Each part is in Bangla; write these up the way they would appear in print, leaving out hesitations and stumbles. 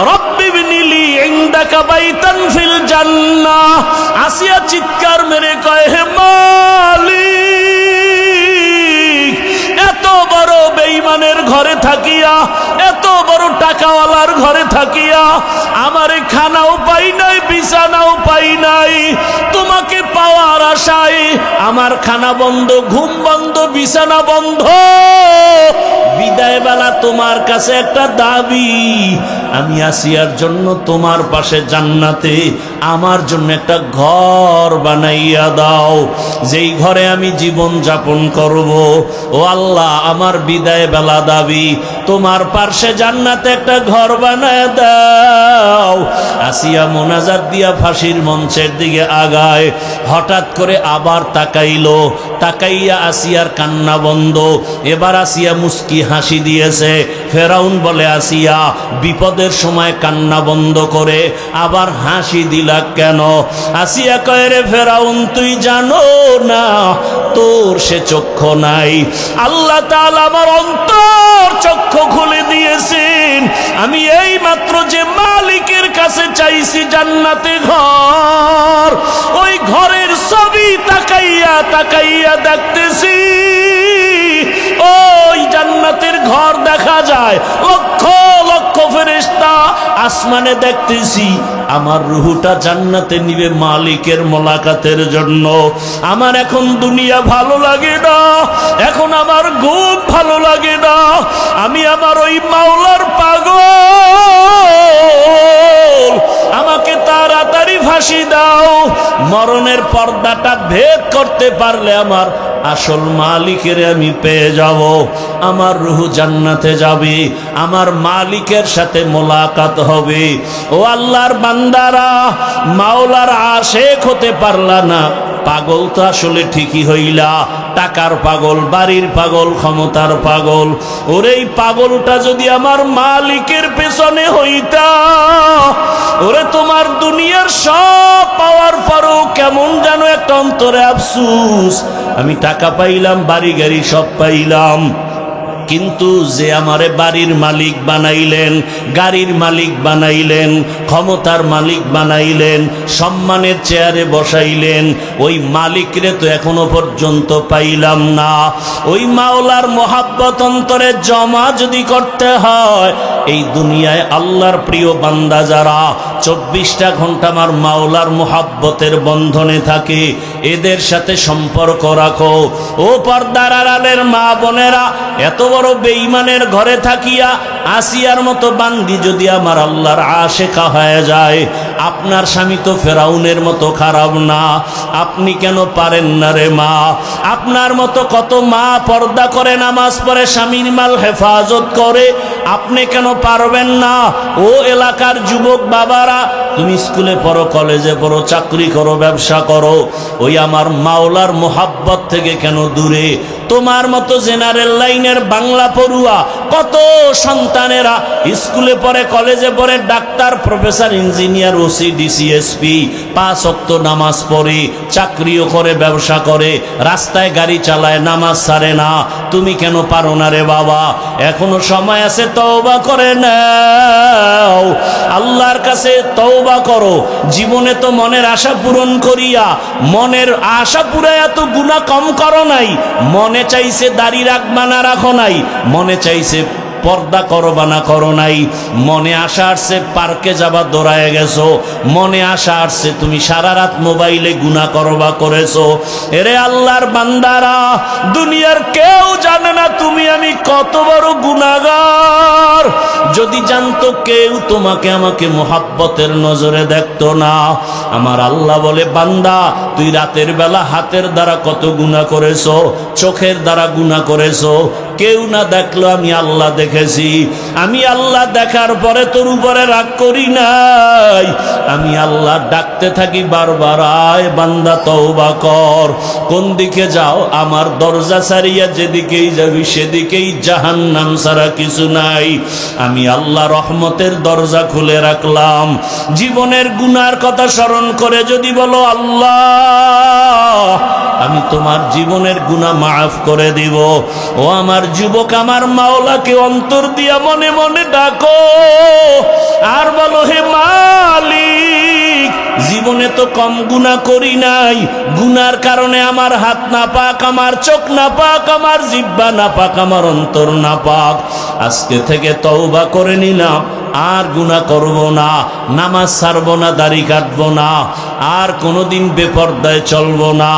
রব্বি বিনিলি ইনদাকা বাইতান ফিল জান্নাহ। আসিয়া চিৎকার মেরে কয়, হে মালিক, এত বড় বেঈমানের ঘরে থাকিয়া, এত বড় টাকাওয়ালার ঘরে থাকিয়া আমারে খানাও পাই নাই, বিছানাও পাই নাই। তোমাকে পাওয়ার আশায় আমার খানা বন্ধ, ঘুম বন্ধ, বিছানা বন্ধ। বিদায় বেলা তোমার কাছে একটা দাবি, আমি আসিয়ার জন্য তোমার পাশে জান্নাতে আমার জন্য একটা ঘর বানাইয়া দাও, যেই ঘরে আমি জীবন যাপন করব। ও আল্লাহ, আমার বিদায় বেলা দাবি, তোমার পাশে জান্নাতে একটা ঘর বানায় দাও। আসিয়া মোনাজাত দিয়া ফাঁসির মঞ্চের দিকে আগায়। হঠাৎ করে আবার তাকাইলো, তাকাইয়া আসিয়ার কান্না বন্ধ। এবার আসিয়া মুস্কি হাসি দিয়েছে। ফেরাউন বলে, আসিয়া বিপদের সময় কান্না বন্ধ করে আবার হাসি দিলা কেন? আসিয়া কয়, রে ফেরাউন, তুই জানো না তোর সে চক্ষু নাই? আল্লাহ তাআলা আমার অন্তর চক্ষু খুলে দিয়েছেন। আমি এই মাত্র যে মালিকের কাছে চাইছি জান্নাতে ঘর, ওই ঘরের ছবি তাকাইয়া তাকাইয়া দেখতেছি ওই জান্নাতের ঘর দেখা যায়। লক্ষ লক্ষ ফেরেশতা আসমানে দেখতেছি। আমার রুহুটা জান্নাতে নিবে মালিকের মোলাকাতের জন্য। আমার এখন দুনিয়া ভালো লাগে না, এখন আমার ঘুম ভালো লাগে না। আমি আমার ওই মাওলার পাগল। আমাকে তাড়াতাড়ি ফাঁসি দাও। মরণের পর্দাটা ভেদ করতে পারলে আমার আসল মালিকের আমি পেয়ে যাব। আমার রূহ জান্নাতে যাবে, আমার মালিকের সাথে মোলাকাত হবে। ও আল্লাহর বান্দারা, মাওলার আশেক হতে পারলা না, পাগল তো আসলে ঠিকই হইলা। টাকার পাগল, বাড়ির পাগল, ক্ষমতার পাগল। ওরে এই পাগলটা যদি আমার মালিকের পেছনে হইতা, ওরে তোমার দুনিয়ার সব পাওয়ার পরও কেমন যেন একটা অন্তরে আফসুস। আমি টাকা পাইলাম, বাড়ি গাড়ি সব পাইলাম, কিন্তু যে আমারে বাড়ির মালিক বানাইলেন, গাড়ির মালিক বানাইলেন, ক্ষমতার মালিক বানাইলেন, সম্মানের চেয়ারে বসাইলেন, ওই মালিকরে তো এখনো পর্যন্ত পাইলাম না। ওই মাওলার মোহাব্বত অন্তরে জমা যদি করতে হয়, এই দুনিয়ায় আল্লাহর প্রিয় বান্দা যারা 24টা ঘন্টা আমার মাওলার মোহাব্বতের বন্ধনে থাকে, এদের সাথে সম্পর্ক রাখো। ও পর্দার আড়ালের মা বোনেরা, এত বড় বেঈমানের ঘরে থাকিয়া আসিয়ার মতো বান্দি যদি আমার আল্লাহর আশেকা হয়ে যায়, আপনার স্বামী তো ফেরাউনের মতো খারাপ না, আপনি কেন পারেন না রে মা? আপনার মতো কত মা পর্দা করে, নামাজ পড়ে, স্বামীর মাল হেফাজত করে, আপনি কেন পারবেন না? ও এলাকার যুবক বাবারা, তুমি স্কুলে পড়ো, কলেজে পড়ো, চাকরি করো, ব্যবসা করো, ওই আমার মাওলার মোহাব্বত থেকে কেন দূরে? তোমার মতো জেনারেল লাইনের বাংলা পড়ুয়া কত সন্তানেরা স্কুলে পড়ে, কলেজে পড়ে, doctor, professor, engineer, OC, DC, SP, 5 ওয়াক্ত নামাজ পড়ে, চাকরিও করে, ব্যবসা করে, রাস্তায় গাড়ি চালায়, নামাজ ছাড়ে না। তুমি কেন পারো না রে বাবা? এখনো সময় আছে, তওবা করে নাও, আল্লাহর কাছে তওবা করো। জীবনে তো মনের আশা পূরণ করিয়া, মনের আশা পুরাইয়া তো গুনাহ কম করো নাই। মনে চাইছে দাড়ি রাখবা না রাখো নাই, মনে চাইছে পর্দা করবা না করো নাই, মনে আশা আসছে পার্কে যাবা দৌড়ায় গেছো, মনে আশা আসছে তুমি সারা রাত মোবাইলে গুনাহ করবা করেছো। এরে আল্লাহর বান্দারা, দুনিয়ার কেউ জানে না তুমি আমি কত বড় গুনাহগার। যদি জানতো কেউ, তোমাকে আমাকে মোহাব্বতের নজরে দেখতো না। আমার আল্লাহ বলে, বান্দা তুই রাতের বেলা হাতের দ্বারা কত গুনাহ করেছো, চোখের দ্বারা গুনাহ করেছো, কেউ না দেখলো, আমি আল্লাহ দেখেছি। আমি আল্লাহ দেখার পরে তোর উপরে রাগ করি নাই। আমি আল্লাহ ডাকতে থাকি বারবার, আয় বান্দা তওবা কর। কোন দিকে যাও? আমার দরজা ছাড়িয়া যেদিকেই যাবি সেদিকেই জাহান্নাম ছাড়া কিছু নাই। আমি আল্লাহ রহমতের দরজা খুলে রাখলাম। জীবনের গুনার কথা স্মরণ করে যদি বলো, আল্লাহ আমি তোমার জীবনের গুনাহ মাফ করে দিব। ও আমার যুবক, আমার মাওলাকে অন্তর দিয়া মনে মনে ডাকো। আর বলো, হে মালিক, জীবনে তো কম গুনাহ করি নাই, গুনার কারণে আমার হাত না পাক, আমার চোখ না পাক, আমার জিহ্বা না পাক, আমার অন্তর না পাক। আজকে থেকে তওবা করে নিলাম, আর গুনাহ করব না, নামাজ ছাড়ব না, দাড়ি কাটব না, আর কোনোদিন বেপরদায় চলব না।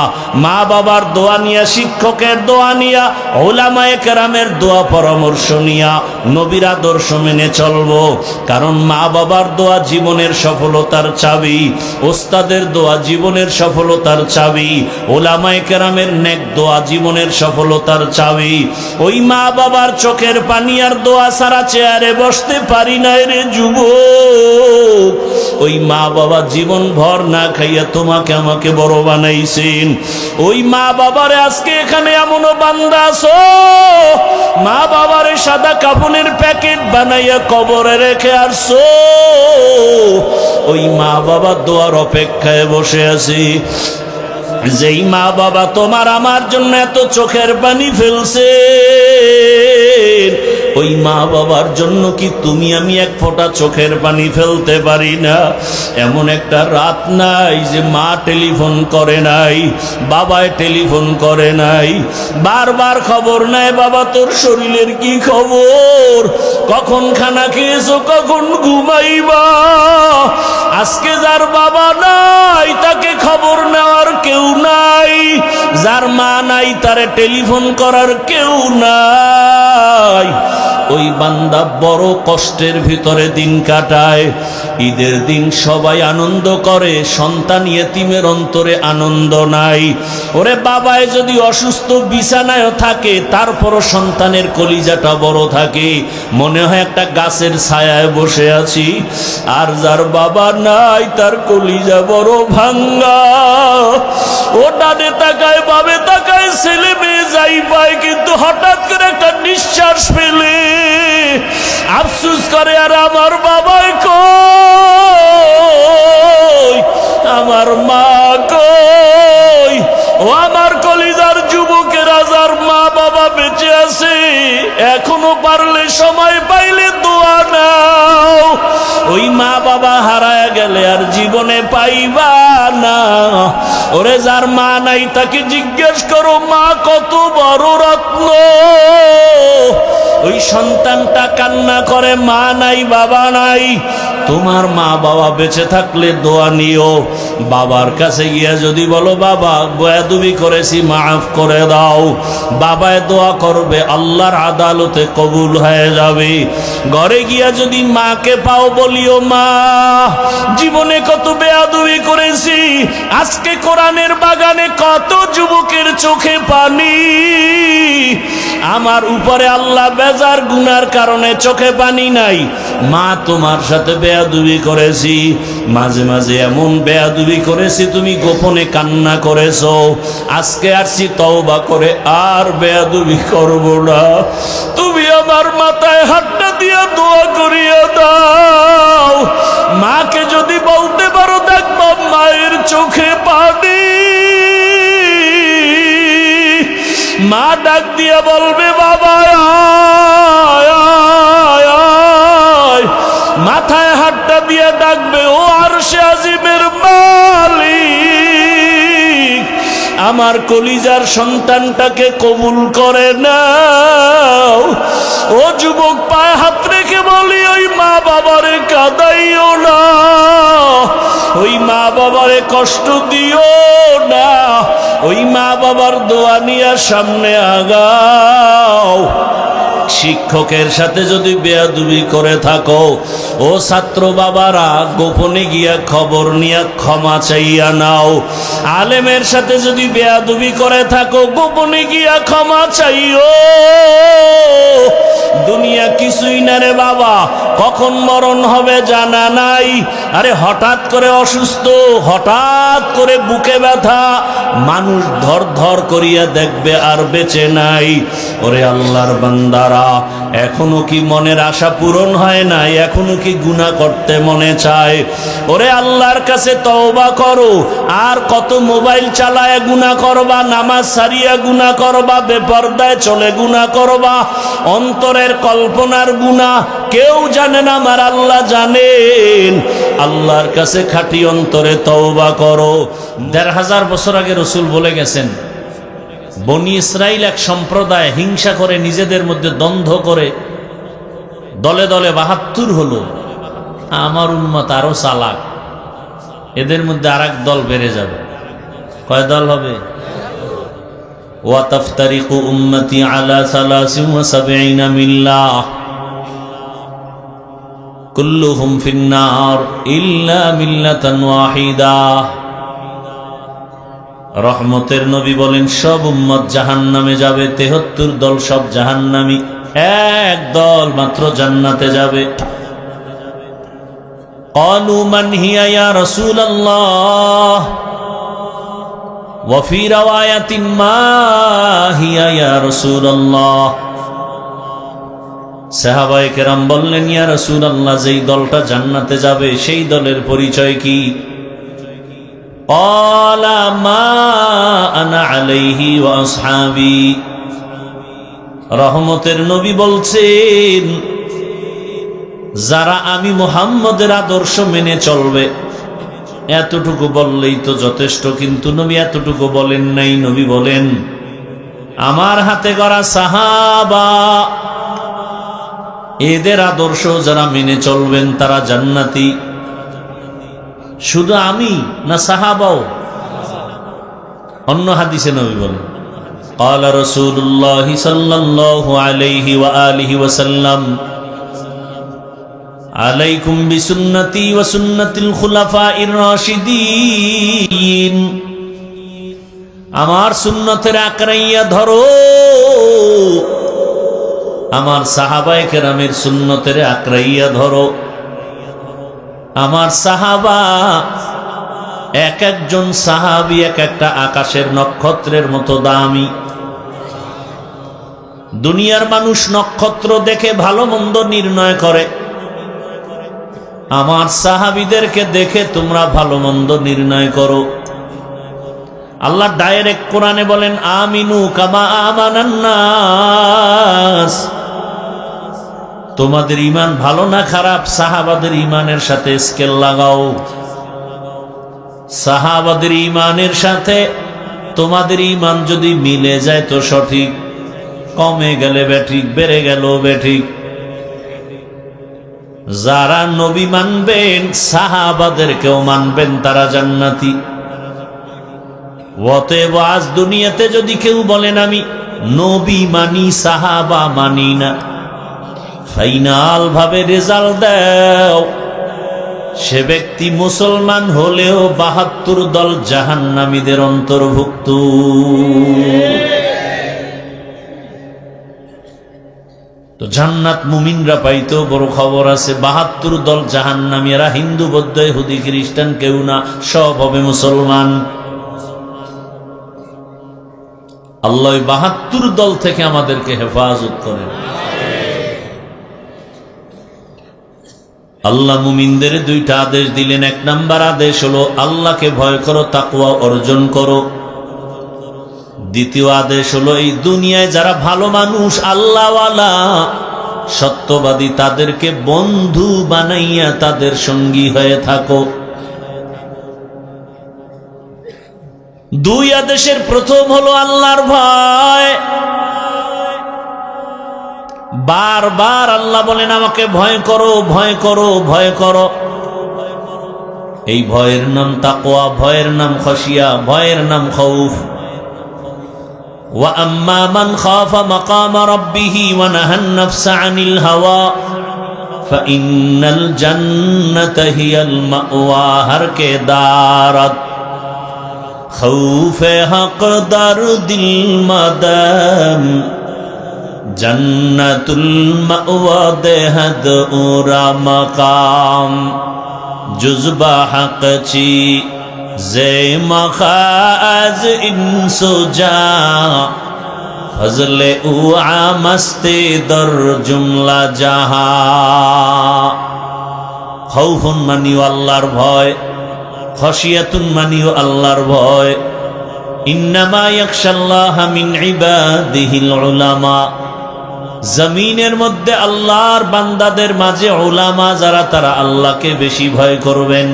মা বাবার দোয়া নিয়া, শিক্ষকের দোয়া নিয়া, উলামায়ে কেরামের দোয়া পরামর্শ নিয়া নবীর আদর্শ মেনে চলব। কারণ মা বাবার দোয়া জীবনের সফলতার চাবি, ওস্তাদের দোয়া জীবনের সফলতার চাবি, উলামায়ে কেরামের নেক দোয়া জীবনের সফলতার চাবি। ওই মা বাবার চোখের পানি আর দোয়া ছাড়া চেয়ারে বসতে পারি না রে যুবক। ওই মা বাবা জীবন ভর না খাইয়া তোমাকে আমাকে বড় বানাইছেন। ওই মা বাবারে আজকে এখানে এমনও বান্দা আছো, মা বাবারে সাদা কাপনের প্যাকেট বানাইয়া কবরে রেখে আসছো। ওই মা বাবা দোয়ার অপেক্ষায় বসে আছি। যেই মা বাবা তোমার আমার জন্য এত চোখের পানি ফেলছে, ওই মা বাবার জন্য কি তুমি আমি এক ফোঁটা চোখের পানি ফেলতে পারি না? এমন একটা রাত নাই যে মা টেলিফোন করে নাই, বাবায় টেলিফোন করে নাই, বারবার খবর নেয়, বাবা তোর শরীরের কি খবর, কখন খানা খেয়েছো, কখন ঘুমাইবা। আজকে যার বাবা নাই তাকে খবর নেওয়ার কেউ নাই, যার মা নাই তারে টেলিফোন করার কেউ নাই। ওই বান্দা বড় কষ্টের ভিতরে দিন কাটায়। ঈদের দিন সবাই আনন্দ করে, সন্তান ইয়েতিমের অন্তরে আনন্দ নাই। ওরে বাবায় যদি অসুস্থ বিছানায় থাকে, তারপরও সন্তানের কলিজাটা বড় থাকে, মনে হয় একটা গাছের ছায়ায় বসে আছি। আর যার বাবা নাই তার কলিজা বড় ভাঙ্গা। ও ডানে তাকায়, বামে তাকায়, ছেলে মেয়ে যাই পায়, কিন্তু হঠাৎ করে একটা নিঃশ্বাস ফেলে আফসোস করে, আর আমার বাবাই কই, আমার মা কই। ও আমার কলিজার যুবকেরা, যার মা বাবা বেঁচে আছে, এখনো পারলে সময় পাইলে দোয়া নাও। ওই মা বাবা হারায় গেলে আর জীবনে পাইবা না। ওরে যার মা নাই তাকে জিজ্ঞেস করো, মা কত বড় রত্ন। ওই সন্তানটা কান্না করে, মা নাই, বাবা নাই। তোমার মা বাবা বেঁচে থাকলে দোয়া নিও। বাবার কাছে গিয়া যদি বলো, বাবা বেয়াদবি করেছি, মাফ করে দাও, বাবায় দোয়া করবে, আল্লাহর আদালতে কবুল হয়ে যাবে। ঘরে গিয়া যদি মাকে পাও, বলিও, মা জীবনে কত বেয়াদবি করেছি, আজকে কোরআনের বাগানে কত যুবকের চোখে পানি, আমার উপরে আল্লাহ বেজার, গুনার কারণে চোখে পানি নাই। মা তোমার সাথে বেয়াদবি করেছি, মাঝে মাঝে এমন বেয়াদবি করেছি তুমি গোপনে কান্না করেছো। আজকে আসছি তওবা করে, আর বেয়াদবি করব না। তুমি আমার মাথায় হাতটা দিয়া দোয়া করিয়া দাও। মাকে যদি বলতে পারো, দেখবো মায়ের চোখে পানি। মা ডাক দিয়া বলবে, বাবা আয় আয় আয়। মাথায় হাতটা দিয়া ডাকবে, ও আরশে আজিমের মালিক, আমার কলিজার সন্তানটাকে কবুল করে নাও। ও যুবক, পায়ে হাত রেখে বলি, ওই মা বাবারে কাঁদাইও না, ওই মা বাবারে কষ্ট দিও না। ওই মা বাবার দোয়া নিয়ে সামনে আগাও। শিক্ষকের সাথে যদি বেয়াদবি করে থাকো, ও ছাত্র বাবারা গোপনে গিয়া খবর নিয়ে ক্ষমা চাইয়া নাও। আলেমের সাথে যদি বেয়াদবি করে থাকো, গোপনে গিয়া ক্ষমা চাইও। দুনিয়া কিছুই না রে বাবা, কখন মরণ হবে জানা নাই। আরে হঠাৎ করে অসুস্থ, হঠাৎ করে বুকে ব্যথা, মানুষ ধর ধর করিয়া দেখবে আর বেঁচে নাই। ওরে আল্লাহর বান্দারা, এখনো কি মনের আশা পূরণ হয় নাই? এখনো কি গুনাহ করতে মনে চায়? ওরে আল্লাহর কাছে তওবা করো। আর কত মোবাইল চালায় গুনাহ করবা, নামাজ ছাড়িয়া গুনাহ করবা, বেপরদায় চলে গুনাহ করবা, অন্তরের কল্পনার গুনাহ কেউ জানে না, আমার আল্লাহ জানেন। আল্লাহর কাছে খাঁটি অন্তরে তওবা করো। ১৫০০ বছর আগে রাসূল বলে গেছেন, বনি ইসরাইল এক সম্প্রদায় হিংসা করে নিজেদের মধ্যে দ্বন্দ্ব করে দলে দলে ৭২ হলো। আমার উম্মত আরো চালাক, এদের মধ্যে আরেক দল বেড়ে যাবে। কয় দল হবে? ওয়া তাফতারিকু উম্মতি আলা ৭৩ মিল্লাহ কুল্লুহুম ফিন্নার ইল্লা মিল্লাতান ওয়াহিদা। রহমতের নবী বলেন সব উম্মত জাহান্নামে যাবে, ৭৩ দল সব জাহান্নামী, এক দল মাত্র জান্নাতে যাবে। ক্বালু মান হিয়া ইয়া রাসূলুল্লাহ ওয়া ফি রাওয়ায়াতিন মা হিয়া ইয়া রাসূলুল্লাহ। সাহাবায়ে কেরাম বললেন, ইয়া রাসূলুল্লাহ, যেই দলটা জান্নাতে যাবে সেই দলের পরিচয় কি? ক্বালা মা আনা আলাইহি ওয়া আসহাবি। রহমতের নবী বলছেন, যারা আমি মুহাম্মদের আদর্শ মেনে চলবে। এতটুকু বললেই তো যথেষ্ট, কিন্তু নবী এতটুকু বলেন নাই। নবী বলেন, আমার হাতে গড়া সাহাবা, এদের আদর্শ যারা মেনে চলবেন তারা জান্নাতি। শুধু আমি না, সাহাবাও? অন্য হাদিসে নবী বলেন, ক্বালা রাসূলুল্লাহ সাল্লাল্লাহু আলাইহি ওয়া আলিহি ওয়াসাল্লাম, আলাইকুম বিসুন্নতি ওয়া সুন্নাতিল খুলাফাইর রাশিদিন। আমার সুন্নতের আকড়াইয়া ধরো, আমার সাহাবায়ে কেরামের সুন্নতের আকড়াইয়া ধরো। আমার সাহাবা, এক একজন সাহাবী এক একটা আকাশের নক্ষত্রের মতো দামি। দুনিয়ার মানুষ নক্ষত্র দেখে ভালো মন্দ নির্ণয় করে, আমার সাহাবীদেরকে দেখে তোমরা ভালো মন্দ নির্ণয় করো। আল্লাহ ডাইরেক্ট কোরআনে বলেন, আমিনু কামা আমানান নাস। তোমাদের ঈমান ভালো না খারাপ, সাহাবাদের ঈমানের সাথে স্কেল লাগাও। সাহাবাদের ঈমানের সাথে তোমাদের ঈমান যদি মিলে যায় তো সঠিক, কমে গেলে বেঠিক, বেড়ে গেল বেঠিক। যারা নবী মানবেন, সাহাবাদেরকেও মানবেন, তারা জান্নাতি। অতএব আজ দুনিয়াতে যদি কেউ বলেন আমি নবী মানি, সাহাবা মানি না, ফাইনাল ভাবে রেজাল্ট দাও, সে ব্যক্তি মুসলমান হলেও ৭২ দল জাহান্নামীদের অন্তর্ভুক্ত। তো জান্নাত মুমিনরা পাইতো বড় খবর আছে, ৭২ দল জাহান্নামী। এরা হিন্দু, বৌদ্ধ, ইহুদি, খ্রিস্টান কেউ না, সব হবে মুসলমান। আল্লাহ ৭২ দল থেকে আমাদেরকে হেফাজত করেন। আল্লাহ মুমিনদের ২টা আদেশ দিলেন। ১ নাম্বার আদেশ হলো আল্লাহকে ভয় করো, তাকওয়া অর্জন করো। দ্বিতীয় আদেশ হলো এই দুনিয়ায় যারা ভালো মানুষ, আল্লাহওয়ালা, সত্যবাদী, তাদেরকে বন্ধু বানাইয়া তাদের সঙ্গী হয়ে থাকো। ২ আদেশের প্রথম হলো আল্লাহর ভয়। বারবার আল্লাহ বলেন আমাকে ভয় করো, ভয় করো, ভয় করো। এই ভয়ের নাম তাকওয়া, ভয়ের নাম খশিয়া, ভয়ের নাম খৌফ। ওয়া আম্মা মান খাফা মাকাম রাব্বিহি ওয়া নাহান নাফসা আনিল হাওয়া ফাইন্নাল জান্নাতা হিয়াল মাওয়া। হর কে দারাত খৌফে হক দার দিল মাদাম জন্নতুল মাওয়া দেহদ উরা মাকাম জুজবা হক চি জে মখাজ ইনসুজা ফজলে উ আমস্তে দর জুমলা জাহা। খাউফুন মানিও আল্লাহর ভয়, খশিয়াতুন মানিও আল্লাহর ভয়। ইন্নামা ইয়াখশাল্লাহা মিন ইবাদিহিল উলামা। জমিনের মধ্যে আল্লাহর বান্দাদের মাঝে উলামা যারা, তারা আল্লাহকে বেশি ভয় করবেন।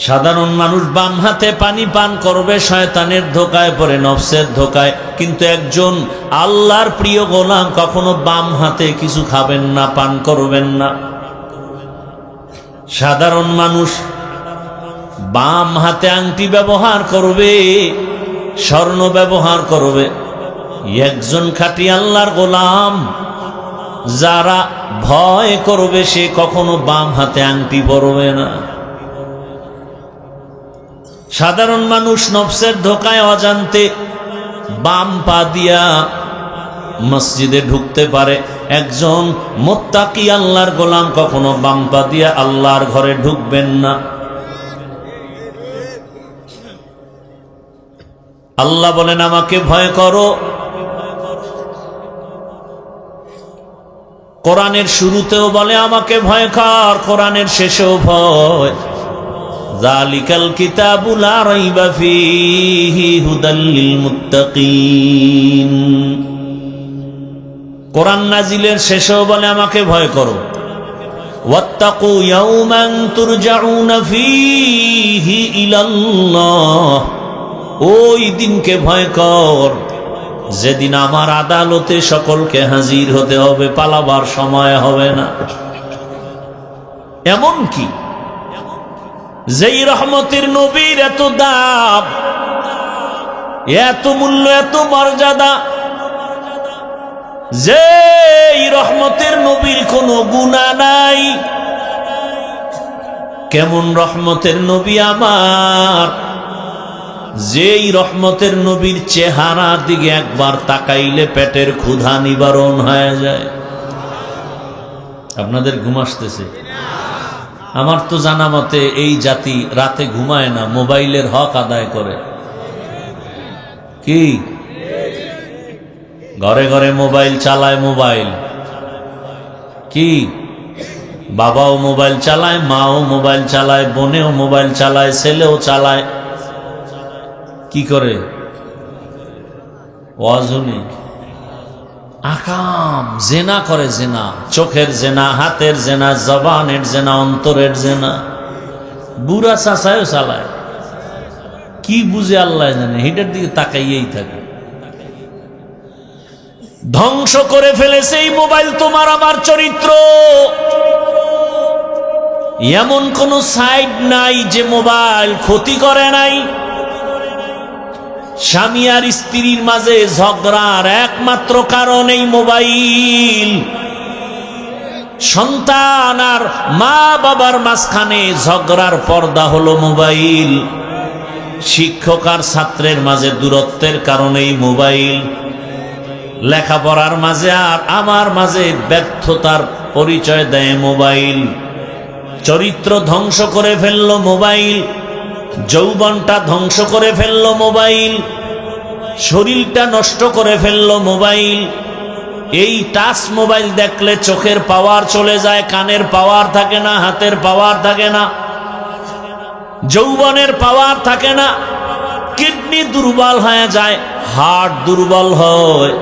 সাধারণ মানুষ বাম হাতে পানি পান করবে, শয়তানের ধোকায় পড়ে, নফসের ধোকায়। কিন্তু একজন আল্লাহর প্রিয় গোলাম কখনো বাম হাতে কিছু খাবেন না, পান করবেন না। সাধারণ মানুষ বাম হাতে আংটি ব্যবহার করবে, স্বর্ণ ব্যবহার করবে। একজন খাঁটি আল্লাহর গোলাম যারা ভয় করবে, সে কখনো বাম হাতে আংটি পরবে না। সাধারণ মানুষ নফসের ধোকায় অজান্তে বাম পা দিয়া মসজিদে ঢুকতে পারে। একজন মুত্তাকি আল্লাহর গোলাম কখনো বাম পা দিয়া আল্লাহর ঘরে ঢুকবেন না। আল্লাহ বলেন আমাকে ভয় করো। কোরআনের শুরুতেও বলে আমাকে ভয় কর, কোরআনের শেষেও ভয়। যালিকাল কিতাবু লা রাইবা ফীহি হুদাল লিল মুত্তাকিন। কোরআন নাজিলের শেষেও বলে আমাকে ভয় করো। ওয়াত্তাকু ইয়াওমান তুরজাউনা ফীহি ইলাল্লাহ। ওই দিনকে ভয় কর যেদিন আমার আদালতে সকলকে হাজির হতে হবে, পালাবার সময় হবে না। এমন কি যেই রহমতের নবীর এত দাম, এত মূল্য, এত মর্যাদা, যেই রহমতের নবীর কোনো গুনাহ নাই। কেমন রহমতের নবী আমার, যেই রহমতের নবীর চেহারার দিকে একবার তাকাইলে পেটের ক্ষুধা নিবারণ হয়ে যায়। আপনাদের ঘুম আসতেছে? আমার তো জানা মতে এই জাতি রাতে ঘুমায় না, মোবাইলের হক আদায় করে। কি ঘরে ঘরে মোবাইল চালায়, মোবাইল কি বাবাও মোবাইল চালায়, মাও মোবাইল চালায়, বোনেও মোবাইল চালায়, ছেলেও চালায়। কি করে? ওয়াজুনি আকাম জেনা করে, জেনা, চোখের জেনা, হাতের জেনা, জবানের জেনা, অন্তরের জেনা। বুড়া চাচায়ও চালায়। কি বুঝে আল্লাহ জানে, হিটার দিকে তাকাইয়েই থাকে। ধ্বংস করে ফেলেছে এই মোবাইল তোমার আমার চরিত্র। এমন কোন সাইড নাই যে মোবাইল ক্ষতি করে নাই। স্বামী আর স্ত্রীর মাঝে ঝগড়ার একমাত্র কারণ এই মোবাইল। সন্তান আর মা বাবার মাঝখানে ঝগড়ার পর্দা হলো মোবাইল। শিক্ষক আর ছাত্রের মাঝে দূরত্বের কারণেই মোবাইল। লেখাপড়ার মাঝে আর আমার মাঝে ব্যর্থতার পরিচয় দেয় মোবাইল। চরিত্র ধ্বংস করে ফেললো মোবাইল, যৌবনটা ধ্বংস করে ফেললো মোবাইল, শরীরটা নষ্ট করে ফেললো মোবাইল। এই টাচ মোবাইল দেখলে চোখের পাওয়ার চলে যায়, কানের পাওয়ার থাকে না, হাতের পাওয়ার থাকে না, যৌবনের পাওয়ার থাকে না, কিডনি দুর্বল হয়ে যায়, হার্ট দুর্বল হয়।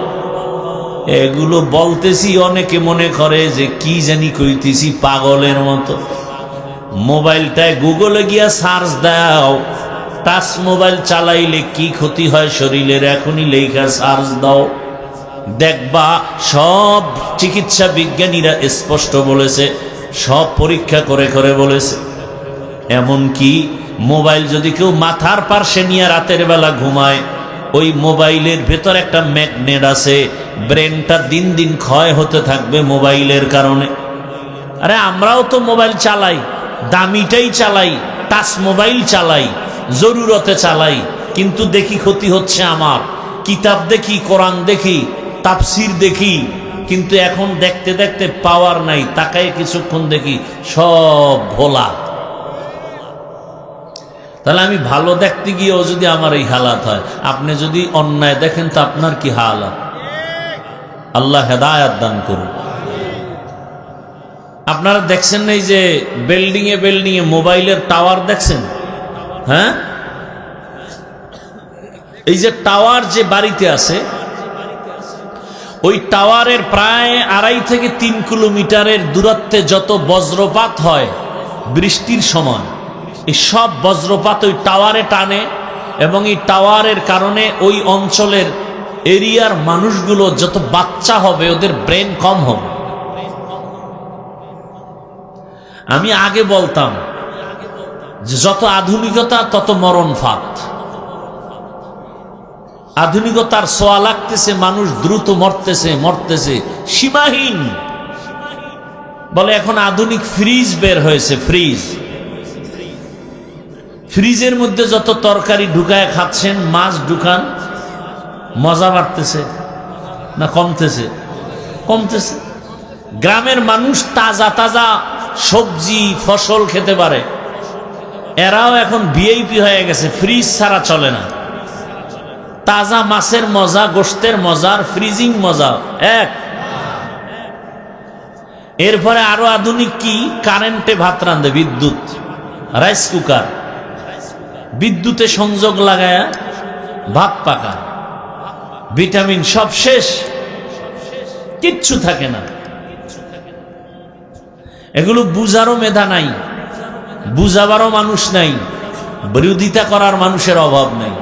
এগুলো বলতেছি, অনেকে মনে করে যে কি জানি কইতেছি পাগলের মতো। মোবাইলটায় গুগলে গিয়া সার্চ দাও, টাচ মোবাইল চালাইলে কি ক্ষতি হয় শরীরের, এখনই লেখা সার্চ দাও, দেখবা সব চিকিৎসা বিজ্ঞানীরা স্পষ্ট বলেছে, সব পরীক্ষা করে করে বলেছে। এমনকি মোবাইল যদি কেউ মাথার পার্শ্বে নিয়ে রাতের বেলা ঘুমায়, ওই মোবাইলের ভেতর একটা ম্যাগনেট আছে, ব্রেনটা দিন দিন ক্ষয় হতে থাকবে মোবাইলের কারণে। আরে আমরাও তো মোবাইল চালাই, দামিটাই চালাই, টাচ মোবাইল চালাই, জরুরতে চালাই, কিন্তু দেখি ক্ষতি হচ্ছে আমার। কিতাব দেখি, কোরআন দেখি, তাফসির দেখি, কিন্তু এখন দেখতে দেখতে পাওয়ার নাই, তাকায় কিছুক্ষণ দেখি সব ভোলা। তাহলে আমি ভালো দেখতে গিয়েও যদি আমার এই হালাত হয়, আপনি যদি অন্যায় দেখেন তো আপনার কি হালাত? আল্লাহ হেদায়াত দান করুন। আপনারা দেখছেন না এই যে বিল্ডিং এ মোবাইলের টাওয়ার দেখছেন? হ্যাঁ, এই যে টাওয়ার যে বাড়িতে আছে, ওই টাওয়ারের প্রায় 2.5 থেকে 3 কিলোমিটারের দূরত্বে যত বজ্রপাত হয় বৃষ্টির সময়, এই সব বজ্রপাত ওই টাওয়ারে টানে, এবং এই টাওয়ারের কারণে ওই অঞ্চলের এরিয়ার মানুষগুলো যত বাচ্চা হবে ওদের ব্রেন কম হবে। আমি আগে বলতাম যে যত আধুনিকতা তত মরণ ফাঁদ। আধুনিকতার ছোঁয়া লাগতেছে, মানুষ দ্রুত মরতেছে সীমাহীন। বলে এখন আধুনিক ফ্রিজ বের হয়েছে, ফ্রিজের মধ্যে যত তরকারি ঢুকায় খাচ্ছেন, মাছ ঢুকান, মজা বাড়তেছে না কমতেছে? কমতেছে। গ্রামের মানুষ তাজা তাজা সবজি ফসল খেতে পারে, এরাও এখন ভিআইপি হয়ে গেছে, ফ্রিজ ছাড়া চলে না। তাজা মাছের মজা, গোশতের মজার ফ্রিজিং মজা এক। এরপরে আরো আধুনিক কি, কারেন্টে ভাত রান্ধে, বিদ্যুৎ, রাইস কুকার, বিদ্যুতে সংযোগ লাগায়া ভাত পাকা, ভিটামিন সব শেষ, কিচ্ছু থাকে না। এগুলো বুঝারও মেধা নাই, বুঝাবারও মানুষ নাই, বিরোধিতা করার মানুষের অভাব নাই।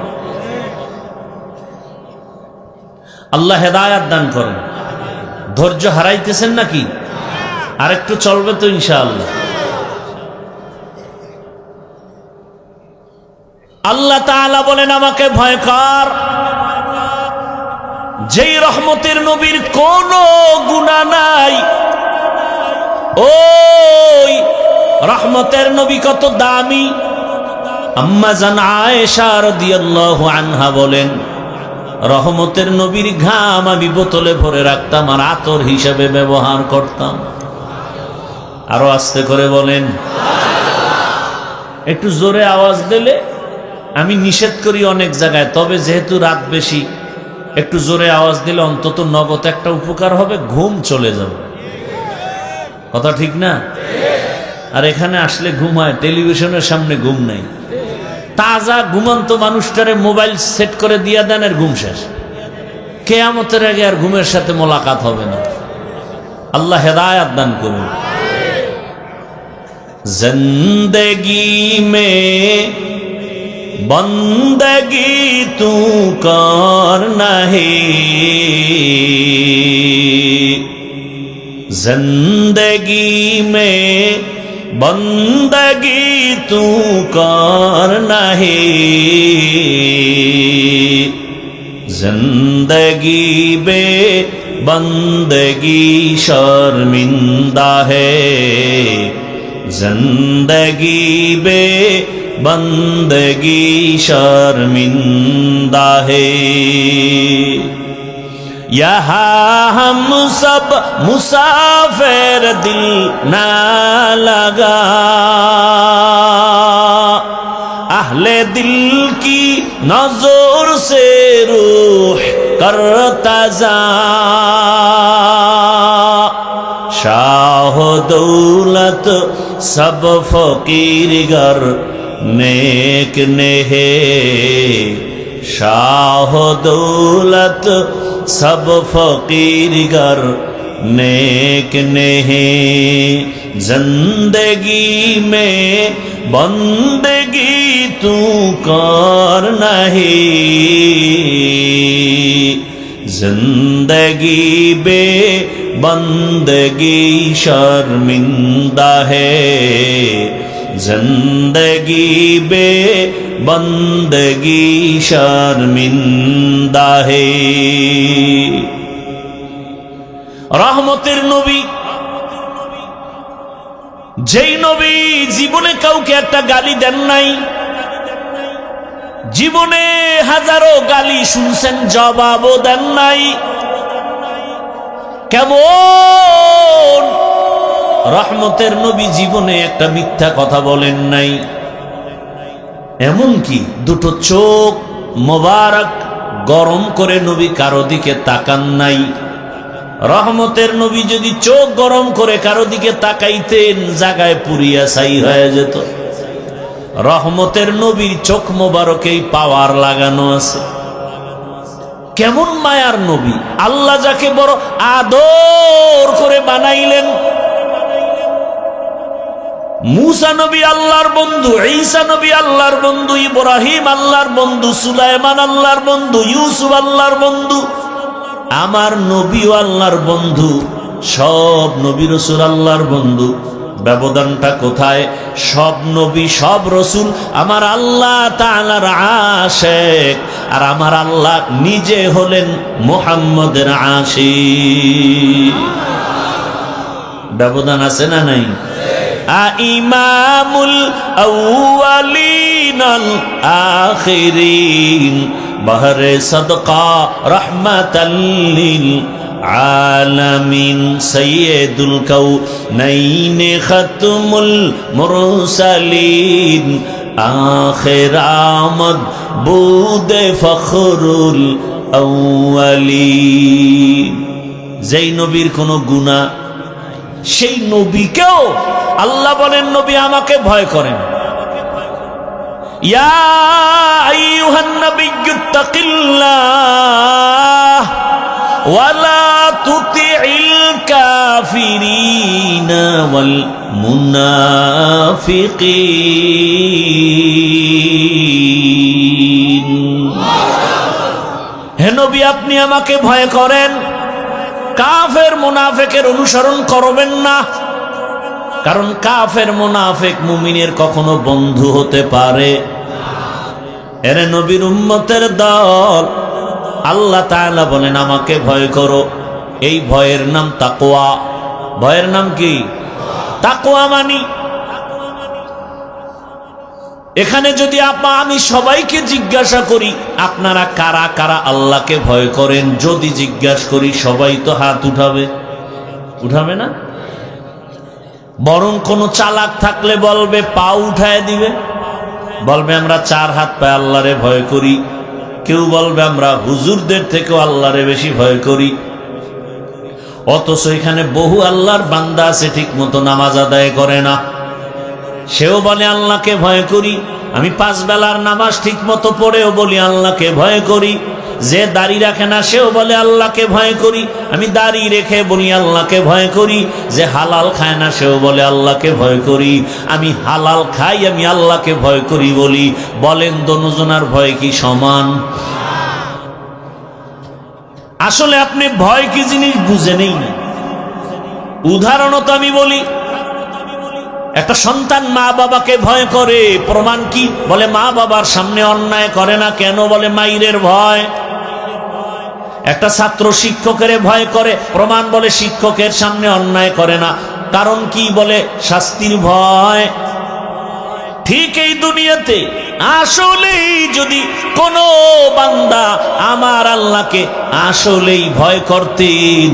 আল্লাহ হেদায়াত দান করেন। ধৈর্য হারাইতেছেন নাকি? আরেকটু চলবে তো ইনশাআল্লাহ। আল্লাহ তাআলা বলেন আমাকে ভয় কর, যেই রহমতের নবীর কোনো গুনাহ নাই, ওই রহমতের নবী কত দামি। আম্মা জান আয়েশা রাদিয়াল্লাহু আনহা বলেন, রহমতের নবীর ঘাম আমি বোতলে ভরে রাখতাম আর আতর হিসেবে ব্যবহার করতাম। আরো আস্তে করে বলেন। একটু জোরে আওয়াজ দিলে আমি নিষেধ করি অনেক জায়গায়, তবে যেহেতু রাত বেশি, একটু জোরে আওয়াজ দিলে অন্তত নগদ একটা উপকার হবে, ঘুম চলে যাবে। কথা ঠিক না? আর এখানে আসলে ঘুম হয়, টেলিভিশনের সামনে ঘুম নাই। তাজা ঘুমন্ত মানুষটারে মোবাইল সেট করে দিয়া দেন, এর ঘুম শেষ। কিয়ামতের আগে আর ঘুমের সাথে মোলাকাত হবে না। আল্লাহ হেদায়াত দান করুন। জিন্দেগি মে বন্দগি তু করনা হে, जिंदगी में बंदगी तू करना है, जिंदगी बे बंदगी शर्मिंदा है, जिंदगी बे बंदगी शर्मिंदा है। यहाँ हम सब मुसाफिर, दिल ना लगा, अहले दिल की नजर से रूह करता जा, शाह दौलत सब फकीर गर नेक ने है, शाह दौलत सब फकीर गर नेक ने है, जिंदगी में बंदगी तू करना है, जिंदगी बे बंदगी शर्मिंदा है, जिंदगी बे बंदगी शर्मिंदा है। रहमतेर नबी, যেই নবী জীবনে কাউকে একটা গালি দেন নাই, জীবনে হাজারো গালি শুনছেন, জবাবও দেন নাই, কেমন রহমতের নবী জীবনে একটা মিথ্যা কথা বলেন নাই। এমনকি দুটো চোখ মোবারক গরম করে নবী কারো দিকে তাকান নাই। রহমতের নবী যদি চোখ গরম করে কারো দিকে তাকাইতেন জায়গায় পুরিয়া ছাই হয়ে যেত। রহমতের নবীর চোখ মোবারকেই পাওয়ার লাগানো আছে। কেমন মায়ার নবী! আল্লাহ যাকে বড় আদর করে বানাইলেন। মুসা নবী আল্লাহর বন্ধু, ঈসা নবী আল্লাহর বন্ধু, ইব্রাহিম আল্লাহর বন্ধু, সুলাইমান আল্লাহর বন্ধু, ইউসুফ আল্লাহর বন্ধু, আমার নবীও আল্লাহর বন্ধু। সব নবী রাসূল আল্লাহর বন্ধু। ব্যবধানটা কোথায়? সব নবী সব রাসূল আমার আল্লাহ তাআলার আশিক, আর আমার আল্লাহ নিজে হলেন মুহাম্মদের আশিক। ব্যবধান আছে না নাই? ইমামুল আউয়ালিন আল আখিরিন বহরে সদকা রাহমাতাল লিল আলামিন সাইয়্যিদুল কাউনাইন খাতমুল মুরসালিন আখির আমদ বুদে ফখরুল আউয়ালিন। যেই নবীর কোনো গুনাহ, সেই নবীকেও আল্লাহ বলেন নবী আমাকে ভয় করেন। ইয়া আইয়ুহান নাবিয়্যুত্তাকিল্লাহ ওয়ালা তুতিইল কাফিরিনা ওয়াল মুনাফিকিন। হে নবী আপনি আমাকে ভয় করেন, কাফের মুনাফিকের অনুসরণ করবেন না। কারণ কাফের মুনাফিক মুমিনের কখনো বন্ধু হতে পারে। এরে নবীর উম্মতের দল, আল্লাহ তাআলা বলেন আমাকে ভয় করো। এই ভয়ের নাম তাকওয়া। ভয়ের নাম কি? তাকওয়া। মানি এখানে যদি আমি সবাইকে জিজ্ঞাসা করি আপনারা কারা কারা আল্লাহকে ভয় করেন, যদি জিজ্ঞাসা করি সবাই তো হাত উঠাবে, উঠাবে না? বরং কোন চালাক থাকলে বলবে, পা উঠায় দিবে, বলবে আমরা 4 হাত পায়ে আল্লাহরে ভয় করি। কেউ বলবে আমরা হুজুরদের থেকেও আল্লাহরে বেশি ভয় করি। অথচ এখানে বহু আল্লাহর বান্দা আছে ঠিক মতো নামাজ আদায় করে না, সেও বলে আল্লাহকে ভয় করি। আমি 5 বেলার নামাজ ঠিক মতো পড়েও বলি আল্লাহকে ভয় করি। যে দাড়ি রাখে না সেও বলে আল্লাহকে ভয় করি। আমি দাড়ি রেখে বলি আল্লাহকে ভয় করি। যে হালাল খায় না সেও বলে আল্লাহকে ভয় করি। আমি হালাল খাই, আমি আল্লাহকে ভয় করি বলি। বলেন দোনোজনার ভয় কি সমান? আসলে আপনি ভয় কি জিনিস বুঝে নেই না। উদাহরণত আমি বলি, একটা সন্তান মা বাবাকে ভয় করে, প্রমাণ কি? বলে মা বাবার সামনে অন্যায় করে না। কেন? বলে মাইরের ভয়। একটা ছাত্র শিক্ষকের ভয় করে, প্রমাণ? বলে শিক্ষকের সামনে অন্যায় করে না। কারণ কি? বলে শাস্তির ভয়। ঠিক এই দুনিয়াতে আসলেই যদি কোনো বান্দা আমার আল্লাহকে আসলেই ভয় করতেন,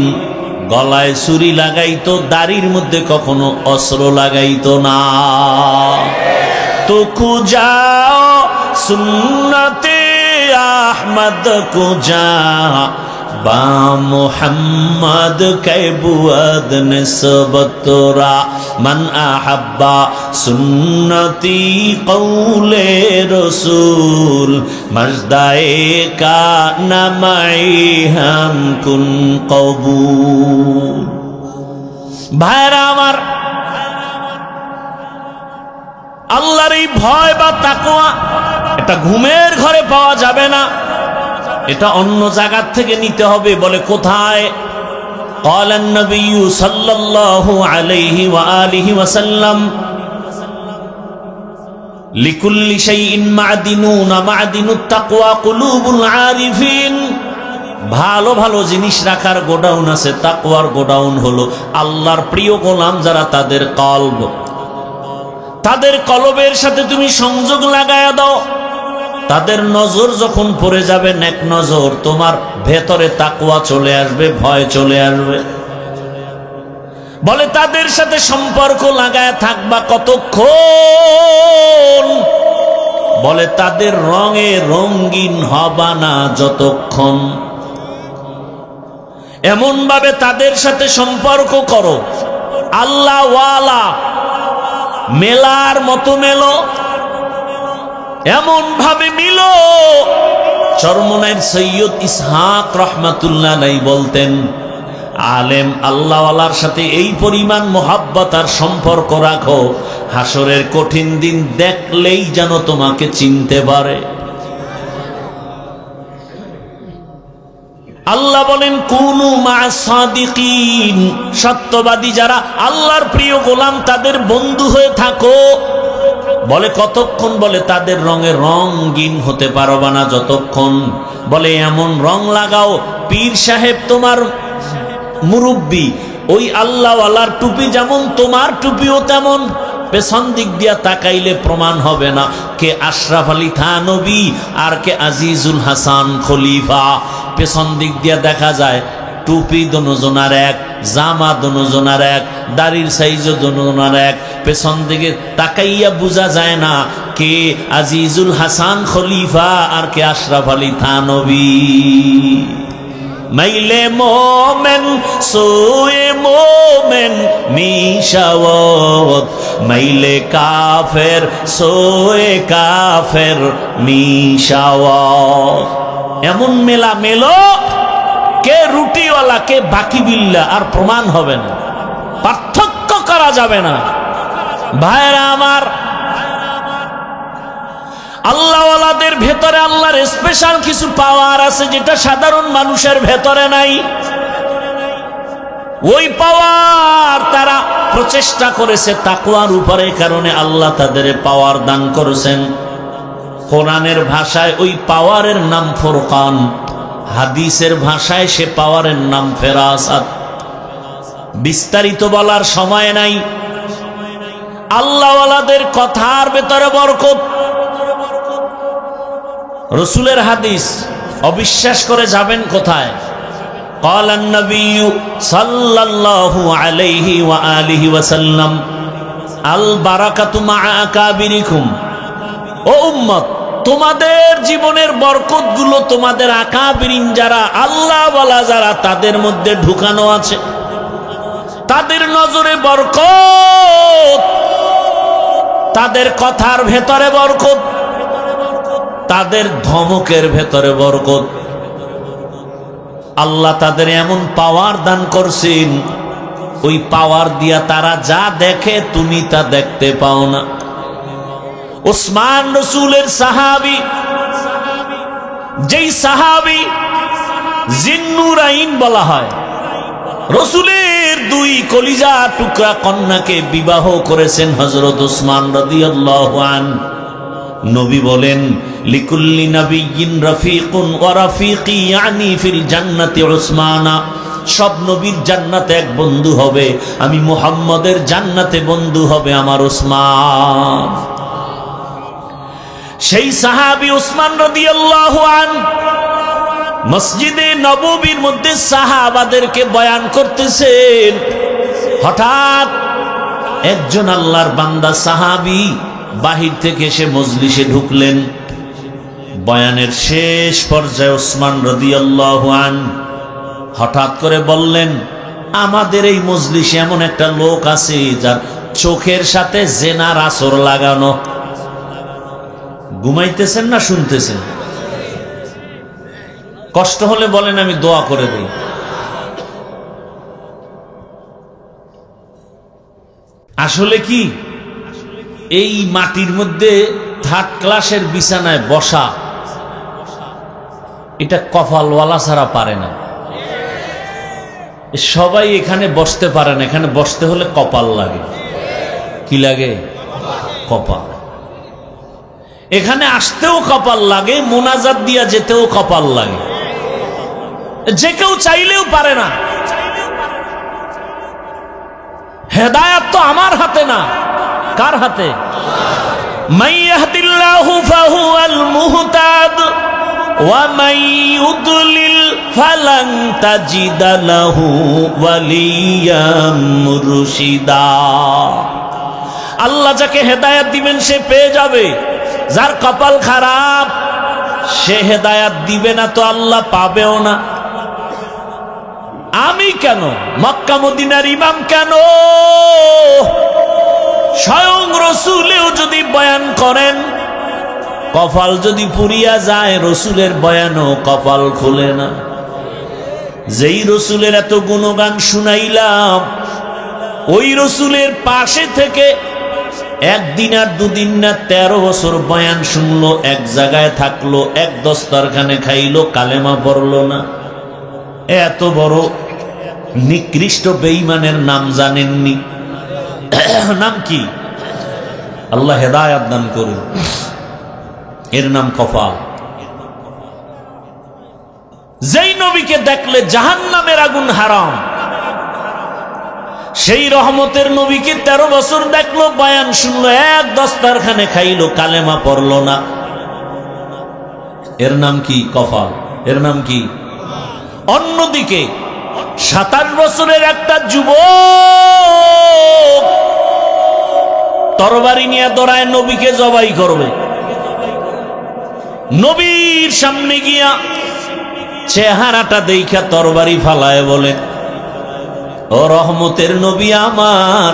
গলায় ছুরি লাগাইতো, দাড়ির মধ্যে কখনো অস্ত্র লাগাইতো না। তো কুজাও সুন্নতে আহমদ কুজা বা মুহাম্মদ কে বুয়াদ নিসবতরা মান আহাব্বা সুন্নতি কৌলে রসুল মজদায়ে কা নামাই হাম কুন কবুল। ভাইরা আমার, আল্লাহর এই ভয় বা তাকওয়া এটা ঘুমের ঘরে পাওয়া যাবে না, এটা অন্য জায়গা থেকে নিতে হবে। বলে কোথায়? ক্বালান নবী সাল্লাল্লাহু আলাইহি ওয়া আলিহি ওয়াসাল্লাম লিকুল্লি শাইইন মা'দিনুন মা'দিনুত তাকওয়া কুলুবুল আরিফিন। ভালো ভালো জিনিস রাখার গোডাউন আছে, তাকওয়ার গোডাউন হলো আল্লাহর প্রিয় গোলাম যারা, তাদের কলব, তাদের কলবের সাথে তুমি সংযোগ লাগায়া দাও। তাদের নজর যখন পড়ে যাবে নেক নজর, তোমার ভেতরে তাকওয়া চলে আসবে, ভয় চলে আসবে। বলে তাদের সাথে সম্পর্ক লাগায় থাকবা কতক্ষণ? বলে তাদের রঙে রঙিন হবা না যতক্ষণ, এমন ভাবে তাদের সাথে সম্পর্ক করো আল্লাহ ওয়ালা মেলার মতো মেলো, এমন ভাবে মিলো। চরমনাইর সৈয়দ ইসহাক রহমাতুল্লাহ আলাইহি বলতেন, আলেম আল্লাহওয়ালার সাথে এই পরিমাণ মোহাব্বত আর সম্পর্ক রাখো, হাসরের কঠিন দিন দেখলেই যেন তোমাকে চিনতে পারে। আল্লাহ বলেন কুনু মা'আস সাদিকিন, সত্যবাদী যারা আল্লাহর প্রিয় গোলাম তাদের বন্ধু হয়ে থাকো। বলে কতক্ষণ? বলে তাদের রঙে রঙিন হতে পারবা না যতক্ষণ। বলে এমন রং লাগাও, পীর সাহেব তোমার মুরব্বী, ওই আল্লাহওয়ালার টুপি যেমন তোমার টুপিও তেমন। পেছন দিক দিয়া তাকাইলে প্রমাণ হবে না কে আশরাফ আলী থানবী আর কে আজিজুল হাসান খলিফা। পেছন দিক দিয়া দেখা যায় টুপি দোনোজনার এক, জামা দোনোজনার এক, দাড়ির সাইজও দোনোজনার এক। পেছন দিকে তাকাইয়া বোঝা যায় না কে আজিজুল হাসান খলিফা আর কে আশরাফ আলী থানবী। মাইলে মোমেন সোয়ে মোমেন মিশাওয়াত, মাইলে কাফের সোয়ে কাফের মিশাওয়াত। এমন মেলা মেলো কে রুটিওয়ালা কে বাকি বিল্লা, আর প্রমাণ হবে না, পার্থক্য করা যাবে না। ভাইরা আমার, আল্লাহওয়ালাদের ভেতরে আল্লাহর স্পেশাল কিছু পাওয়ার আছে যেটা সাধারণ মানুষের ভেতরে নাই। ওই পাওয়ার তারা প্রচেষ্টা করেছে তাকওয়ার উপরে, কারণে আল্লাহ তাদের পাওয়ার দান করেছেন। কোরআনের ভাষায় ওই পাওয়ারের নাম ফুরকান, হাদিসের ভাষায় সে পাওয়ারের নাম ফেরাসাত। বিস্তারিত বলার সময় নাই। আল্লাহওয়ালাদের কথার ভেতরে বরকত। রসুলের হাদিস অবিশ্বাস করে যাবেন কোথায়? ক্বালান নবিয়্যু সাল্লাল্লাহু আলাইহি ওয়া আলিহি ওয়াসাল্লাম আল বারাকাতু মা'a আকাবিরিকুম। ও উম্মত, তোমাদের জীবনের বরকতগুলো তোমাদের আকাবিরিন যারা আল্লাহওয়ালা যারা তাদের মধ্যে ঢুকানো আছে। তাদের নজরে বরকত, তাদের কথার ভেতরে বরকত, তাদের ধমকের ভেতরে বরকত। আল্লাহ তাদের এমন পাওয়ার দান করছেন, ওই পাওয়ার দিয়া তারা যা দেখে তুমি তা দেখতে পাও না। উসমান রসুলের সাহাবী, যেই সাহাবী জিন্নুরাইন বলা হয়, রসুলের দুই কলিজা টুকরা কন্যাকে বিবাহ করেছেন হযরত উসমান রাদিয়াল্লাহু আনহু। নবী বলেন লিকুল্লি নাবিয়্যিন রাফিকুন ওয়া রাফিকি ইয়ানি ফিল জান্নাতি উসমানা। সব নবীর জান্নাতে এক বন্ধু হবে, আমি মুহাম্মদের জান্নাতে বন্ধু হবে আমার উসমান। সেই সাহাবী উসমান রাদিয়াল্লাহু আনহু মসজিদে নববীর মধ্যে সাহাবাদেরকে বয়ান করতেছেন। হঠাৎ একজন আল্লাহর বান্দা সাহাবী বাহির থেকে এসে মজলিসে ঢুকলেন। বয়ানের শেষ পর্যায়ে উসমান রাদিয়াল্লাহু আনহু হঠাৎ করে বললেন, আমাদের এই মজলিসে এমন একটা লোক আছে যার চোখের সাথে জেনার আসর লাগানো। ঘুমাইতেছেন না শুনতেছেন? কষ্ট হলে বলেন, আমি দোয়া করে দেই। আসলে কি এই মাটির মধ্যে থার্ড ক্লাসের বিছানায় বসা, এটা কপালওয়ালা ছাড়া পারে না। সবাই এখানে বসতে পারে না, এখানে বসতে হলে কপাল লাগে। কি লাগে? কপাল। এখানে আসতেও কপাল লাগে, মোনাজাত দিয়া যেতেও কপাল লাগে। যে কেউ চাইলেও পারে না। হেদায়াত তো আমার হাতে না, কার হাতে? মান ইয়াহদিল্লাহু ফাহুয়াল মুহতাদ ওয়া মান ইউদ্লিল ফালান তাজিদা লাহু ওয়ালিয়াম মুরশিদা। আল্লাহ যাকে হেদায়াত দিবেন সে পেয়ে যাবে, যার কপাল খারাপ সে হেদায়াত দিবে না তো আল্লাহ পাবেও না। আমি কেন, মক্কা মদিনার ইমাম কেন, স্বয়ং রসুলেও যদি বয়ান করেন কপাল যদি পুরিয়া যায়, রসুলের বয়ানও কপাল খুলে না। যেই রসুলের এত গুণগান শুনাইলাম, ওই রসুলের পাশে থেকে একদিন আর দুদিন না 13 বছর বয়ান শুনলো, এক জায়গায় থাকলো, এক দস্তরখানে খাইলো, কালেমা পড়লো না। এত বড় নিকৃষ্ট বেঈমানের নাম জানেননি? নাম কি? আল্লাহ হেদায়াত দান করুন। এর নাম কপাল। যেই নবীকে দেখলে জাহান্নামের আগুন হারাম, সেই রহমতের নবীকে 13 বছর দেখলো, বয়ান শুনলো, এক দস্তরখানে খাইলো, কালেমা পড়লো না। এর নাম কি? কপাল। এর নাম কি? অন্যদিকে 27 বছরের একটা যুবক তরবারি নিয়ে দৌড়ায় নবীকে জবাই করবে। নবীর সামনে গিয়া চেহারাটা দেখা তরবারি ফালায় বলে, ও রহমতের নবী আমার,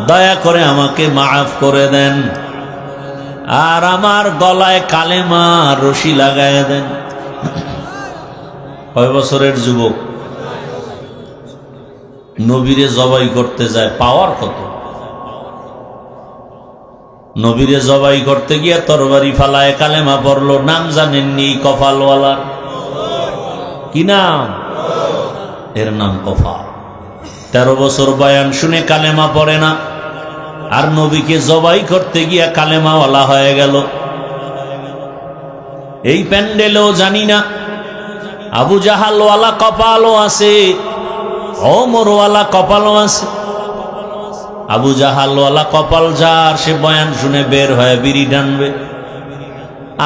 দয়া করে আমাকে মাফ করে দেন, আর আমার গলায় কালেমা রশি লাগায় দেন। কয় বছরের যুবক নবীরে জবাই করতে যায়, পাওয়ার কত! নবীরে জবাই করতে গিয়া তরবারি ফালায় কালেমা পড়লো। নাম জানেননি? কপালওয়ালার কি নাম? এর নাম কপাল। 13 বছর বয়ান শুনে কালেমা পড়ে না, আর নবীকে জবাই করতে গিয়া কালেমাওয়ালা হয়ে গেল। এই প্যান্ডেলেও জানি না আবু জাহালওয়ালা কপালও আছে, ওমরওয়ালা কপালও আছে। আবু জাহালওয়ালা কপাল যার, সে বয়ান শুনে বের হয়ে বিড়ি টানবে,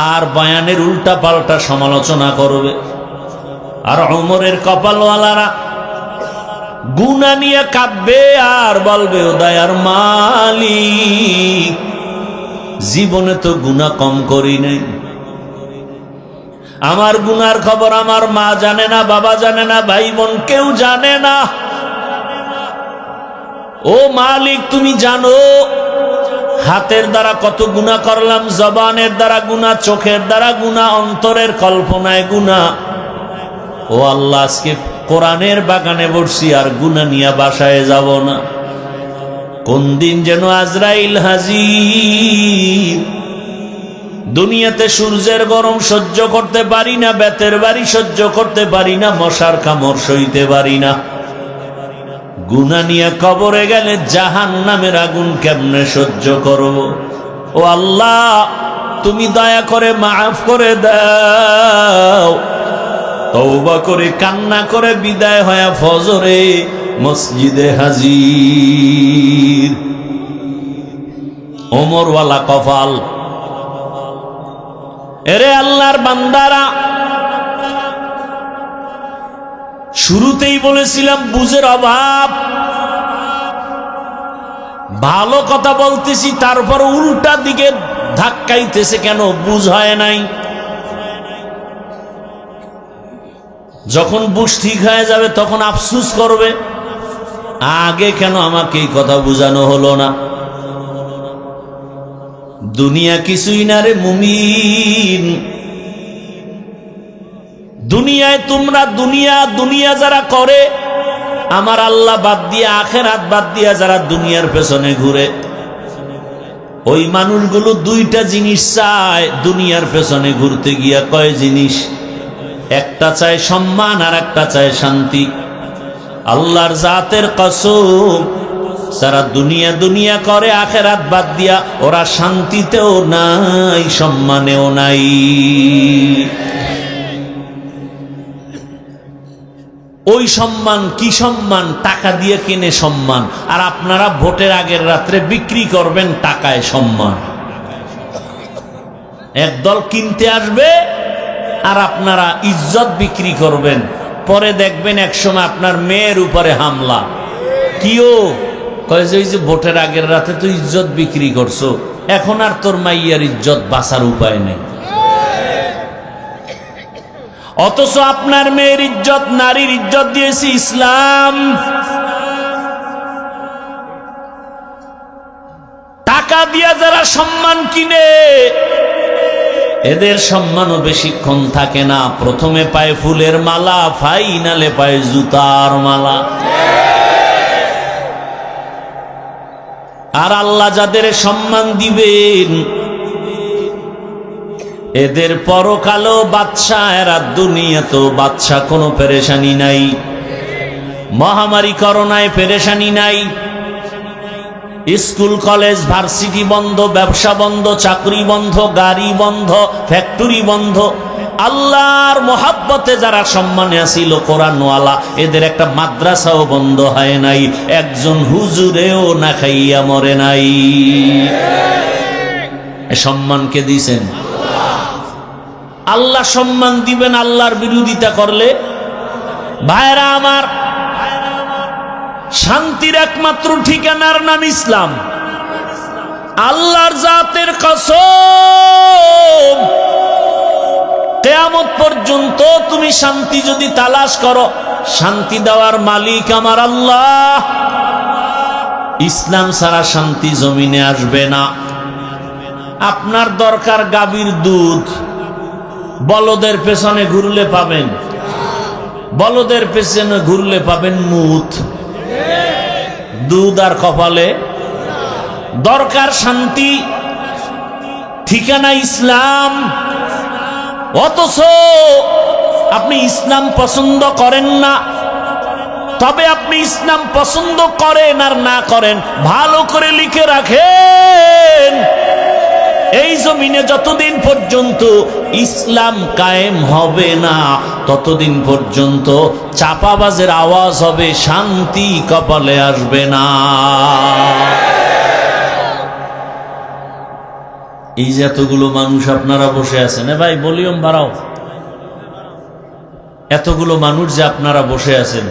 আর বয়ানের উল্টা পাল্টা সমালোচনা করবে। আর ওমরের কপালওয়ালারা গুনাহ নিয়ে কাঁদবে আর বলবে, ও দয়ার মালিক, জীবনে তো গুনাহ কম করি নাই, আমার গুনার খবর আমার মা জানে না, বাবা জানে না, ভাই বোন কেউ জানে না। ও মালিক, তুমি জানো হাতের দ্বারা কত গুনাহ করলাম, জবানের দ্বারা গুনাহ, চোখের দ্বারা গুনাহ, অন্তরের কল্পনায় গুনাহ। ও আল্লাহ, আজকে কোরআনের বাগানে বসছি আর গুনাহ নিয়ে বাসায় যাব না। কোন দিন যেন আজরাইল হাজির। দুনিয়াতে সূর্যের গরম সহ্য করতে পারি না, বেতের বাড়ি সহ্য করতে পারি না, মশার কামড় সইতে পারি না। গুনাহ নিয়ে কবরে গেলে জাহান্নামের আগুন কেমনে সহ্য করব? ও আল্লাহ, তুমি দয়া করে মাফ করে দাও। তওবা করে কান্না করে বিদায় হয়ে ফজরে মসজিদে হাজির। ওমরওয়ালা কপাল। এরে আল্লাহর বান্দারা, শুরুতেই বলেছিলাম বুঝের অভাব। ভালো কথা বলতেছি, তারপর উল্টা দিকে ধাক্কাইতেছে কেন? বুঝ হয় নাই। যখন বুঝ ঠিক হয়ে যাবে তখন আফসুস করবে, আগে কেন আমাকে এই কথা বুঝানো হলো না। দুনিয়া কিছুই না রে মুমিন। দুনিয়ায় তোমরা দুনিয়া যারা করে, আমার আল্লাহ বাদ দিয়ে, আখেরাত বাদ দিয়া যারা দুনিয়ার পেছনে ঘুরে, ওই মানুষগুলো দুইটা জিনিস চায় দুনিয়ার পেছনে ঘুরতে গিয়া। কয় জিনিস? একটা চায় সম্মান আর একটা চায় শান্তি। আল্লাহর জাতের কসম, যারা দুনিয়া করে আখেরাত বাদ দিয়া, ওরা শান্তিতেও নাই, সম্মানেও নাই। ওই সম্মান কি সম্মান? টাকা দিয়ে কিনে সম্মান। আর আপনারা ভোটের আগের রাত্রে বিক্রি করবেন টাকায় সম্মান। একদল কিনতে আসবে আর আপনারা ইজ্জত বিক্রি করবেন। পরে দেখবেন একসময় আপনার মেয়ের উপরে হামলা। কিও কয় যে ভোটের আগের রাতে তো ইজ্জত বিক্রি করছো। এখন আর তোর মাইয়ার ইজ্জত বাঁচার উপায় নেই। অথচ আপনার মেয়ের ইজ্জত, নারীর ইজ্জত দিয়েছে ইসলাম। টাকা দিয়া যারা সম্মান কিনে, এদের সম্মানও বেশিক্ষণ থাকে না। প্রথমে পায় ফুলের মালা, ফাইনালে পায় জুতার মালা। আর আল্লাহ যাদের সম্মান দিবেন, এদের পরকালও বাদশা, এরা দুনিয়াতেও বাদশা। কোনো পেরেশানি নাই, মহামারী করোনায় পেরেশানি নাই। স্কুল কলেজ ভার্সিটি বন্ধ, ব্যবসা বন্ধ, চাকরি বন্ধ, গাড়ি বন্ধ, ফ্যাক্টরি বন্ধ। আল্লাহর মোহাব্বতে যারা সম্মানে আসিল, কোরআনওয়ালা, এদের একটা মাদ্রাসাও বন্ধ হয় নাই, একজন হুজুরেও না খাইয়া মরে নাই। সম্মানকে দিয়েছেন আল্লাহ। সম্মান দিবেন আল্লাহর বিরোধিতা করলে। ভাইরা আমার, শান্তির একমাত্র ঠিকানার নাম ইসলাম। আল্লাহর জাতের কসম, কিয়ামত পর্যন্ত তুমি শান্তি যদি তালাশ করো, শান্তি দেওয়ার মালিক আমার আল্লাহ। ইসলাম ছাড়া শান্তি জমিনে আসবে না। আপনার দরকার গাভীর দুধ, বলদের পেছনে ঘুরলে পাবেন, বলদের পেছনে ঘুরলে পাবেন মুত, দুধ আর কপালে। দরকার শান্তি, ঠিকানা ইসলাম। অথচ আপনি ইসলাম পছন্দ করেন না। তবে আপনি ইসলাম পছন্দ করেন আর না করেন, ভালো করে লিখে রাখেন। এই জমিনে যতদিন পর্যন্ত ইসলাম কায়েম হবে না, ততদিন পর্যন্ত চাপাবাজের আওয়াজ হবে, শান্তি কপালে আসবে না। এই যে এতগুলো মানুষ আপনারা বসে আছেন, ভাই ভলিউম বাড়াও। এতগুলো মানুষ যে আপনারা বসে আছেন,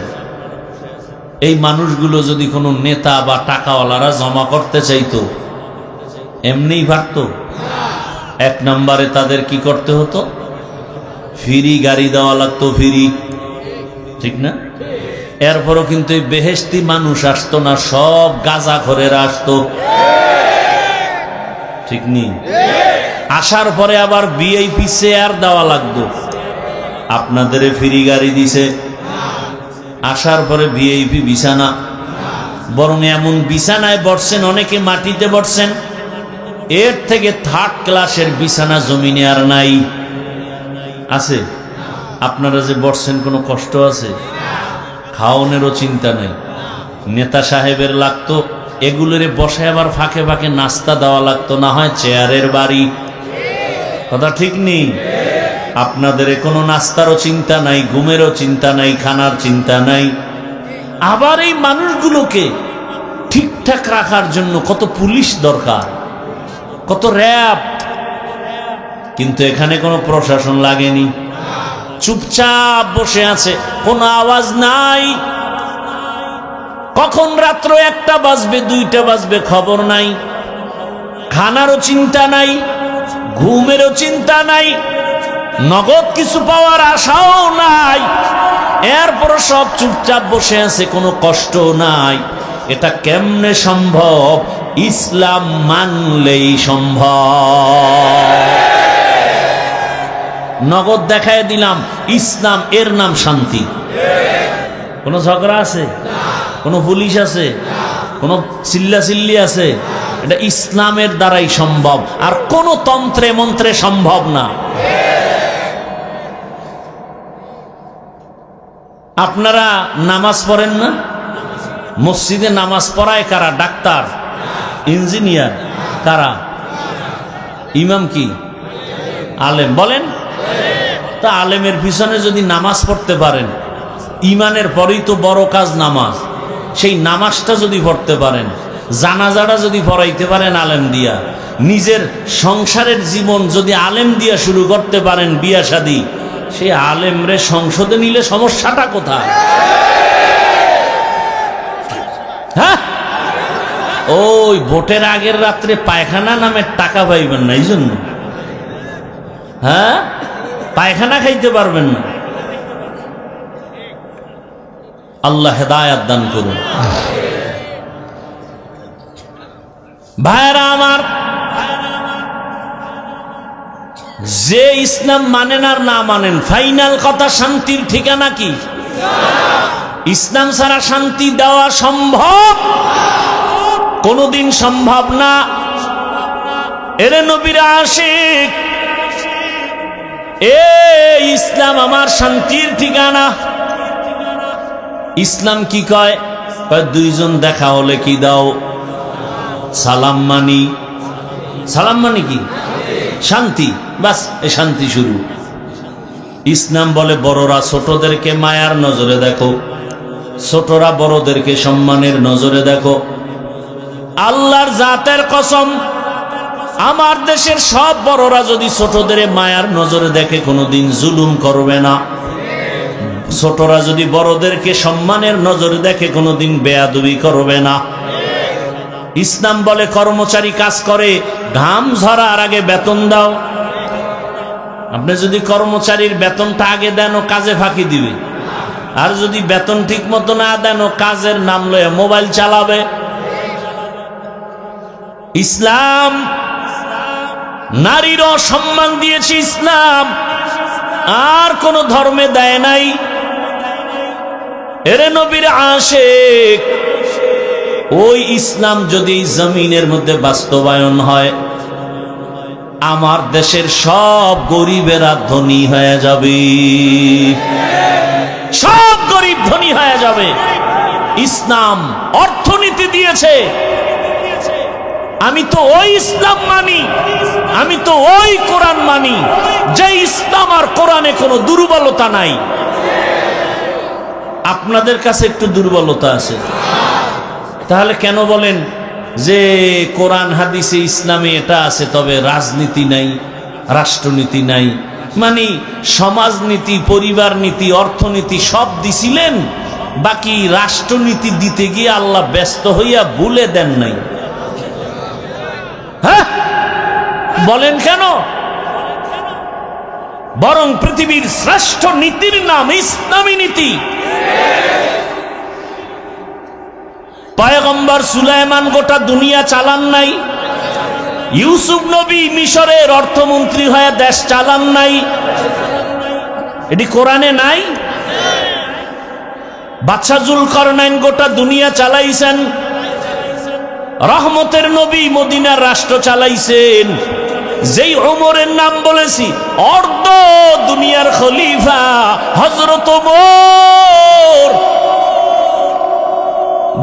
এই মানুষগুলো যদি কোনো নেতা বা টাকাওয়ালারা জমা করতে চাইতো, এমনিই পারত? এক নম্বরে তাদের কি করতে হতো? ফ্রি গাড়ি দেওয়া লাগতো, ফ্রি, ঠিক না? এরপরও কিন্তু এই বেহেশতি মানুষ আসতো না, সব গাঁজাখোরেরা আসতো, ঠিক নেই? আসার পরে আবার ভিআইপি চেয়ার দেওয়া লাগতো। আপনাদের ফ্রি গাড়ি দিছে, আসার পরে ভিআইপি বিছানা, বরং এমন বিছানায় বসছেন, অনেকে মাটিতে বসছেন, এর থেকে থার্ড ক্লাসের বিছানা জমিনে আর নাই। আছে? আপনারা যে বসছেন কোনো কষ্ট আছে? খাওয়ানোরও চিন্তা নেই। নেতা সাহেবের লাগতো এগুলোরে বসে, আবার ফাঁকে ফাঁকে নাস্তা দেওয়া লাগতো, না হয় চেয়ারের বাড়ি। কথা ঠিক নেই? আপনাদের কোনো নাস্তারও চিন্তা নাই, ঘুমেরও চিন্তা নাই, খানার চিন্তা নাই। আবার এই মানুষগুলোকে ঠিকঠাক রাখার জন্য কত পুলিশ দরকার, কত র্যাব। কিন্তু এখানে কোনো প্রশাসন লাগেনি, চুপচাপ বসে আছে, কোনো আওয়াজ নাই। কখন রাত্র 1টা বাজবে, 2টা বাজবে খবর নাই। খানারও চিন্তা নাই, ঘুমেরও চিন্তা নাই, নগদ কিছু পাওয়ার আশাও নাই। এরপর সব চুপচাপ বসে আছে, কোনো কষ্ট নাই। এটা কেমনে সম্ভব? ইসলাম মানলেই সম্ভব। নগদ দেখায় দিলাম ইসলাম, এর নাম শান্তি। কোনো ঝগড়া আছে? কোনো পুলিশ আছে? কোনো চিল্লাচিল্লি আছে? এটা ইসলামের দ্বারাই সম্ভব, আর কোনো তন্ত্রে মন্ত্রে সম্ভব না। আপনারা নামাজ পড়েন না? মসজিদে নামাজ পড়ায় কারা? ডাক্তার, ইঞ্জিনিয়ার, কারা? ইমাম কি? আলেম। বলেন তা আলেমের পিছনে যদি নামাজ পড়তে পারেন, ইমানের পরেই তো বড় কাজ নামাজ। সেই নামাজটা যদি পড়তে পারেন, জানাজাটা যদি পড়াইতে পারেন আলেম দিয়া, নিজের সংসারের জীবন যদি আলেম দিয়া শুরু করতে পারেন, বিয়া শাদী, সেই আলেমরে সংসদে নিলে সমস্যাটা কোথায়? হ্যাঁ, ওই ভোটের আগের রাত্রে পায়খানা নামে টাকা পাইবেন না, এই জন্য। হ্যাঁ, পায়খানা খাইতে পারবেন না। আল্লাহ হেদায়াত দান করুন। ভাইরা আমার, যে ইসলাম মানেন আর না মানেন, ফাইনাল কথা শান্তির ঠিকানা কি? ইসলাম ছাড়া শান্তি দেওয়া সম্ভব? কোনদিন সম্ভব না। এরে নবীর আশিক, এ ইসলাম আমার শান্তির ঠিকানা। ইসলাম কি কয়? দুইজন দেখা হলে কি দাও? সালাম মানি। সালাম মানি কি? শান্তি। বাস, এ শান্তি শুরু। ইসলাম বলে বড়রা ছোটদেরকে মায়ার নজরে দেখো, ছোটরা বড়দেরকে সম্মানের নজরে দেখো। আল্লাহর জাতের কসম, আমার দেশের সব বড়রা যদি ছোটদের মায়ার নজরে দেখে কোনোদিন জুলুম করবে না। ছোটরা যদি বড়দেরকে সম্মানের নজরে দেখে কোনোদিন বেয়াদবি করবে না। ইসলাম বলে কর্মচারী কাজ করে, ঘাম ঝরার আগে বেতন দাও। আপনি যদি কর্মচারীর বেতনটা আগে দেন, ও কাজে ফাঁকি দিবে। আর যদি বেতন ঠিক মতো না দেন, ও কাজের নাম লয়ে মোবাইল চালাবে। ইসলাম নারীরও সম্মান দিয়েছে ইসলাম, আর কোন ধর্মে দেয় নাই। এরে নবীর আশিক, ওই ইসলাম যদি জমিনের মধ্যে বাস্তবায়ন হয়, আমার দেশের সব গরিবেরা ধনী হয়ে যাবে। সব গরিব ধনী হয়ে যাবে। ইসলাম অর্থনীতি দিয়েছে। আমি তো ওই ইসলাম মানি, আমি তো ওই কোরআন মানি, যে ইসলাম আর কোরআনে কোনো দুর্বলতা নাই। আপনাদের কাছে একটু দুর্বলতা আছে। তাহলে কেন বলেন যে কোরআন হাদিসে ইসলামে এটা আছে, তবে রাজনীতি নাই, রাষ্ট্রনীতি নাই? মানে সমাজনীতি, পরিবার নীতি, অর্থনীতি সব দিছিলেন, বাকি রাষ্ট্রনীতি দিতে গিয়ে আল্লাহ ব্যস্ত হইয়া ভুলে দেন নাই। হ্যাঁ, বলেন কেন? বরং পৃথিবীর শ্রেষ্ঠ নীতির নাম ইসলামী নীতি। পয়গম্বর সুলাইমান গোটা দুনিয়া চালান নাই। ইউসুফ নবী মিশরের অর্থমন্ত্রী হয়ে দেশ চালান নাই। এটি কোরআনে নাই? বাদশা জুলকারনাইন গোটা দুনিয়া চালাইছেন। রহমতের নবী মদিনার রাষ্ট্র চালাইছেন। যেই ওমরের নাম বলেছি, অর্ধ দুনিয়ার খলিফা হযরত ওমর।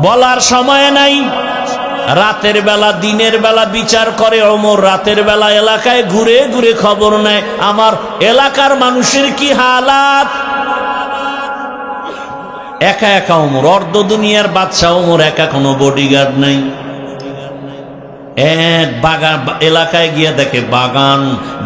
বলার সময় নাই। রাতের বেলা দিনের বেলা বিচার করে ওমর, রাতের বেলা এলাকায় ঘুরে ঘুরে খবর নেয় আমার এলাকার মানুষের কি হালাত। একা একা ওমর, অর্ধ দুনিয়ার বাদশা ওমর একা, কোনো বডিগার্ড নাই। এক বাগান এলাকায় গিয়ে দেখে বাগান,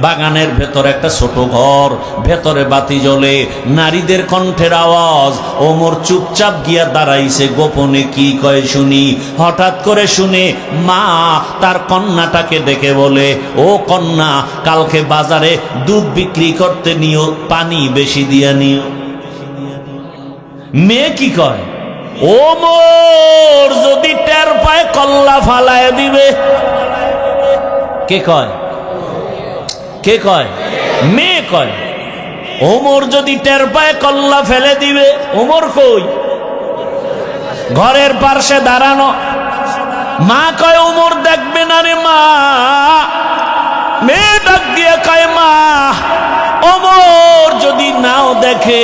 বাগানের ভেতর একটা ছোট ঘর, ভেতরে বাতি জ্বলে, নারীদের কণ্ঠের আওয়াজ। ওমর চুপচাপ গিয়া দাঁড়াইছে, গোপনে কি কয় শুনি। হঠাৎ করে শুনে মা তার কন্যাটাকে ডেকে বলে, ও কন্যা, কালকে বাজারে দুধ বিক্রি করতে নিও, পানি বেশি দিয়া নিও। মেয়ে কি কয়? ওমর যদি টের পায় কল্লা ফালায় দিবে। কে কয়? কে কয়? মেয়ে কয়। ওমর যদি টের পায় কল্লা ফেলে দিবে। ওমর কই? ঘরের পাশে দাঁড়ানো। মা কয়, ওমর দেখবে না রে মা। মেয়ে ডাক দিয়ে কয়, মা, ওমর যদি নাও দেখে,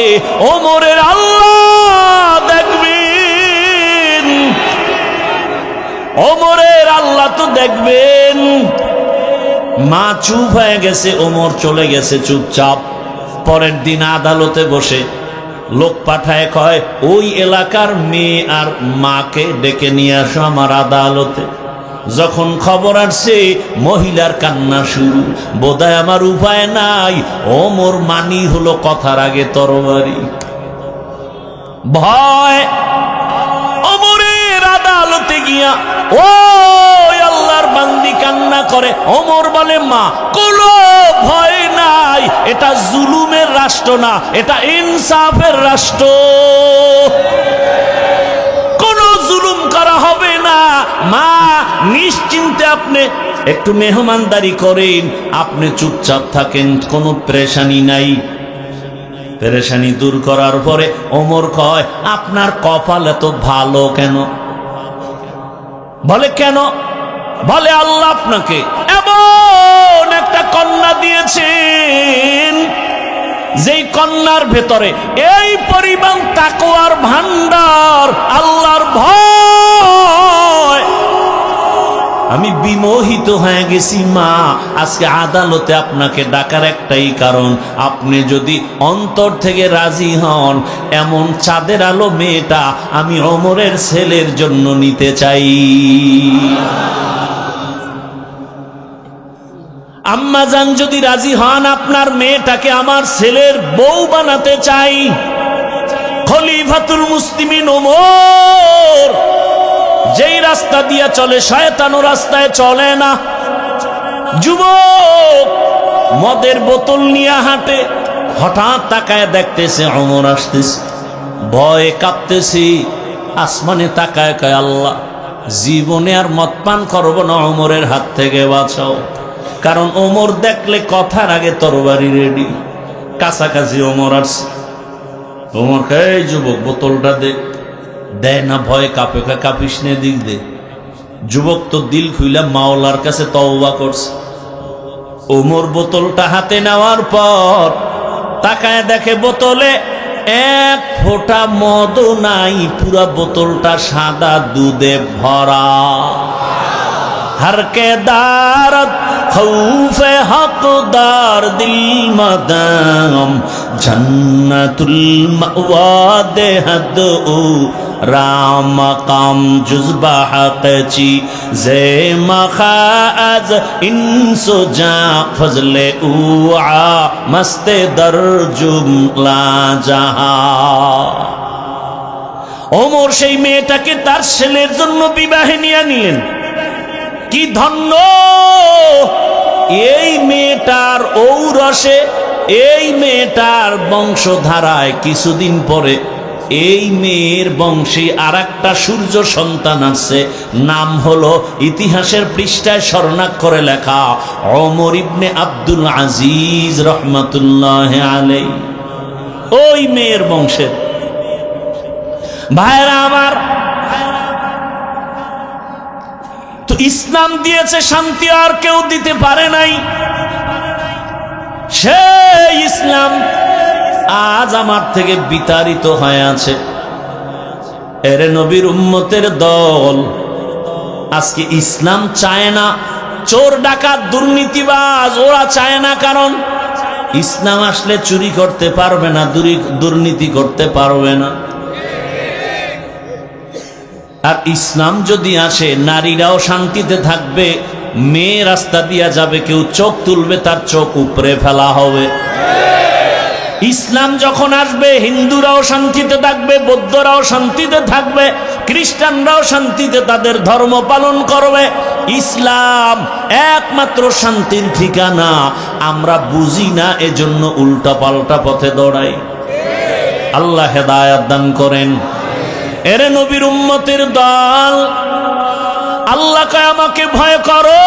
ওমরের আল্লাহ দেখবেন। ওমরের আল্লাহ তো দেখবেন। মা চুপ হয়ে গেছে, ওমর চলে গেছে চুপচাপ। পরের দিন আদালতে বসে লোক পাঠায়, কয় ওই এলাকার মেয়ে আর মাকে ডেকে নিয়ে আসো আমার আদালতে। যখন খবর আসছে, মহিলার কান্না শুরু। বোধহয় আমার উপায় নাই। ওমর মানি হলো কথার আগে তরবারি। ভয়। ওমরের আদালত আদালতে গিয়া ও আল্লাহর বান্দি কান্না করে, ওমর বলে মা কোনো ভয় নাই, এটা জুলুমের রাষ্ট্র না, এটা ইনসাফের রাষ্ট্র, কোনো জুলুম করা হবে না। মা নিশ্চিন্তে আপনি একটু মেহমানদারি করেন, আপনি চুপচাপ থাকেন, কোনো পেরেশানি নাই। পেরেশানি দূর করার পরে ওমর কয় আপনার কপাল এত ভালো কেন? বলে কেন? বলে আল্লাহ আপনাকে এমন একটা কন্যা দিয়েছেন যেই কন্যার ভেতরে এই পরিমাণ তাকওয়ার ভান্ডার, আল্লাহর ভয়। আমি বিমোহিত হয়ে গেছি মা। আজকে আদালতে আপনাকে ডাকার একটাই কারণ, আপনি যদি অন্তর থেকে রাজি হন, এমন চাঁদের আলো মেয়েটা আমি ওমরের ছেলের জন্য নিতে চাই। আম্মা জান যদি রাজি হন, আপনার মেয়েটাকে আমার ছেলের বউ বানাতে চাই। খলিফাতুল মুসলিমিন ওমর যেই রাস্তা দিয়া চলে শয়তান ও রাস্তায় চলে না। যুবক মদের বোতল নিয়ে হাঁটে, হঠাৎ তাকায় দেখতেছে ওমর আসতেছে, ভয়ে কাঁপতেছি, আসমানে তাকায় কয় আল্লাহ জীবনে আর মদ পান করবো না, ওমরের হাত থেকে বাঁচাও। কারণ ওমর দেখলে কথার আগে তরবারি রেডি। কাছাকাছি ওমর আসছে, ওমর কয় এই যুবক বোতলটা দে। দেয় না, ভয়ে কাঁপে, কাঁপিস নে, দিক দে। যুবক তো দিল খুইলা মাওলার কাছে তওবা করছে। ওমর বোতলটা হাতে নেওয়ার পর তাকায় দেখে বোতলে এক ফোঁটা মদও নাই, পুরা বোতলটা সাদা দুধে ভরা। হরকে দারত খৌফে হকদার দিল মদাম জন্নতুল মাওয়া দেহদ ও রাম কাম জুজবা হকচি জে মখাজ ইনসো জা ফজলে উআ মস্তে দর জুমলা জাহা। ওমর সেই মেয়েটাকে তার ছেলের জন্য বিবাহে নিয়ে নিলেন। কি ধন্য এই মেয়েটার ঔরসে, এই মেয়েটার বংশধারায় কিছুদিন পরে এই মেয়ের বংশে আর একটা সূর্য সন্তান আছে, নাম হলো ইতিহাসের পৃষ্ঠায় স্বর্ণাক্ষরে লেখা ওমর ইবনে আব্দুল আজিজ রহমাতুল্লাহ আলাইহি। ওই মেয়ের বংশের ভাইরা আমার, তো ইসলাম দিয়েছে শান্তি, আর কেউ দিতে পারে নাই। সেই ইসলাম আজ আমার থেকে বিতাড়িত হয়ে আছে। এর নবীর উম্মতের দল আজকে ইসলাম চায় না। চোর ডাকাত দুর্নীতিবাজ ওরা চায় না, কারণ ইসলাম আসলে চুরি করতে পারবে না, দুর্নীতি করতে পারবে না। আর ইসলাম যদি আসে, নারীরাও শান্তিতে থাকবে, মেয়ে রাস্তা দিয়া যাবে, কেউ চোখ তুলবে তার চোখ উপরে ফেলা হবে। ইসলাম যখন আসবে, হিন্দুরাও শান্তিতে থাকবে, বৌদ্ধরাও শান্তিতে থাকবে, খ্রিস্টানরাও শান্তিতে তাদের ধর্ম পালন করবে। ইসলাম একমাত্র শান্তির ঠিকানা। আমরা বুঝি না, এজন্য উল্টা পাল্টা পথে দৌড়াই। আল্লাহ হেদায়েত দান করেন। এরে নবীর উম্মতের দল, আল্লাহ কয় আমাকে ভয় করো।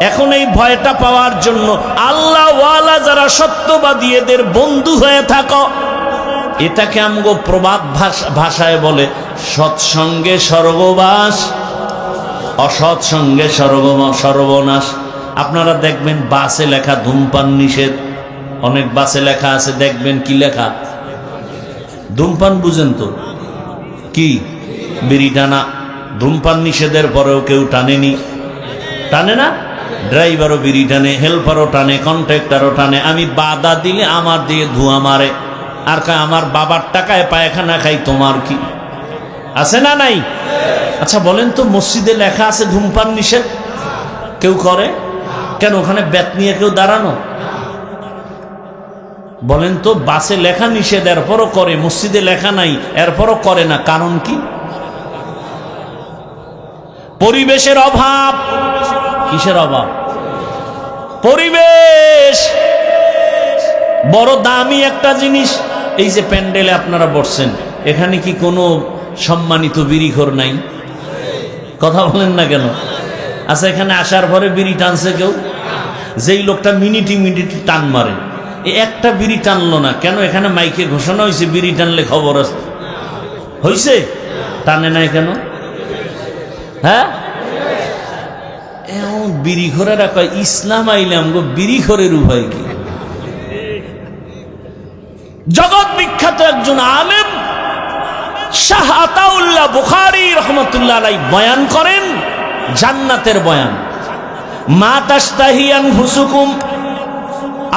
এখন এই ভয়টা পাওয়ার জন্য আল্লাহ ওয়ালা যারা সত্যবাদী এদের বন্ধু হয়ে থাকো। এটাকে আমগো প্রবাদ ভাষায় বলে সৎসঙ্গে স্বর্গবাস, অসৎসঙ্গে সর্বনাশ। আপনারা দেখবেন বাসে লেখা ধূমপান নিষেধ, অনেক বাসে লেখা আছে, দেখবেন কি লেখা, ধূমপান বুঝেন তো কি, বিড়ি টানা। ধূমপান নিষেধের পরেও কেউ টানেনি, টানে না। ড্রাইভারও বিড়ি টানে, হেল্পারও টানে, কন্ট্রাক্টরও টানে। আমি বাধা দিলে আমার দিয়ে ধোঁয়া মারে, আর কয় আমার বাবার টাকায় পায়খানা খাই, তোমার কি আছে না নাই? আচ্ছা বলেন তো, মসজিদে লেখা আছে ধূমপান নিষেধ, কেউ করে কেন? ওখানে ব্যাত নিয়ে কেউ দাঁড়ানো? বলেন তো, বাসে লেখা নিষেধ এরপরও করে, মসজিদে লেখা নাই এরপরও করে না, কারণ কি? পরিবেশের অভাব। কিসের অভাব? পরিবেশ বড় দামি একটা জিনিস। এই যে প্যান্ডেলে আপনারা বসছেন, এখানে কি কোনো সম্মানিত বিড়িখোর নাই? কথা বলেন না কেন? আচ্ছা, এখানে আসার পরে বিড়ি টানছে কেউ? যেই লোকটা মিনিটি মিনিটি টান মারে, এই একটা বিড়ি টানলো না কেন? এখানে মাইকে ঘোষণা হয়েছে বিড়ি টানলে খবর আছে, হয়েছে? টানে নাই কেন? হ্যাঁ, বিড়িখোরেরা কয় ইসলাম আইলাম গো, বিড়িখোরের উপায় কি? জগৎ বিখ্যাত একজন আলেম শাহ আতাউল্লাহ বুখারী রাহমাতুল্লাহ আলাইহি বয়ান করেন জান্নাতের বয়ান। মা তাশতাহি আনফুসুকুম,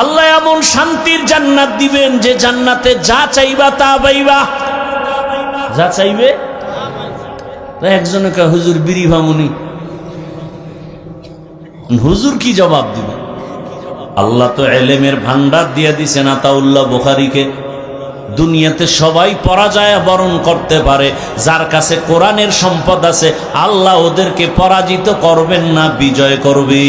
আল্লাহ এমন শান্তির জান্নাত দিবেন যে জান্নাতে যা চাইবা তা পাইবা। যা চাইবে। একজনে কয় হুজুর বিড়ি ভামুনি। হুজুর কি জবাব দিবে? আল্লাহ তো এলেমের ভান্ডার দিয়ে দিছেন আতাউল্লাহ বুখারীকে। দুনিয়াতে সবাই পরাজয় বরণ করতে পারে, যার কাছে কোরআনের সম্পদ আছে আল্লাহ ওদেরকে পরাজিত করবেন না, বিজয় করবে।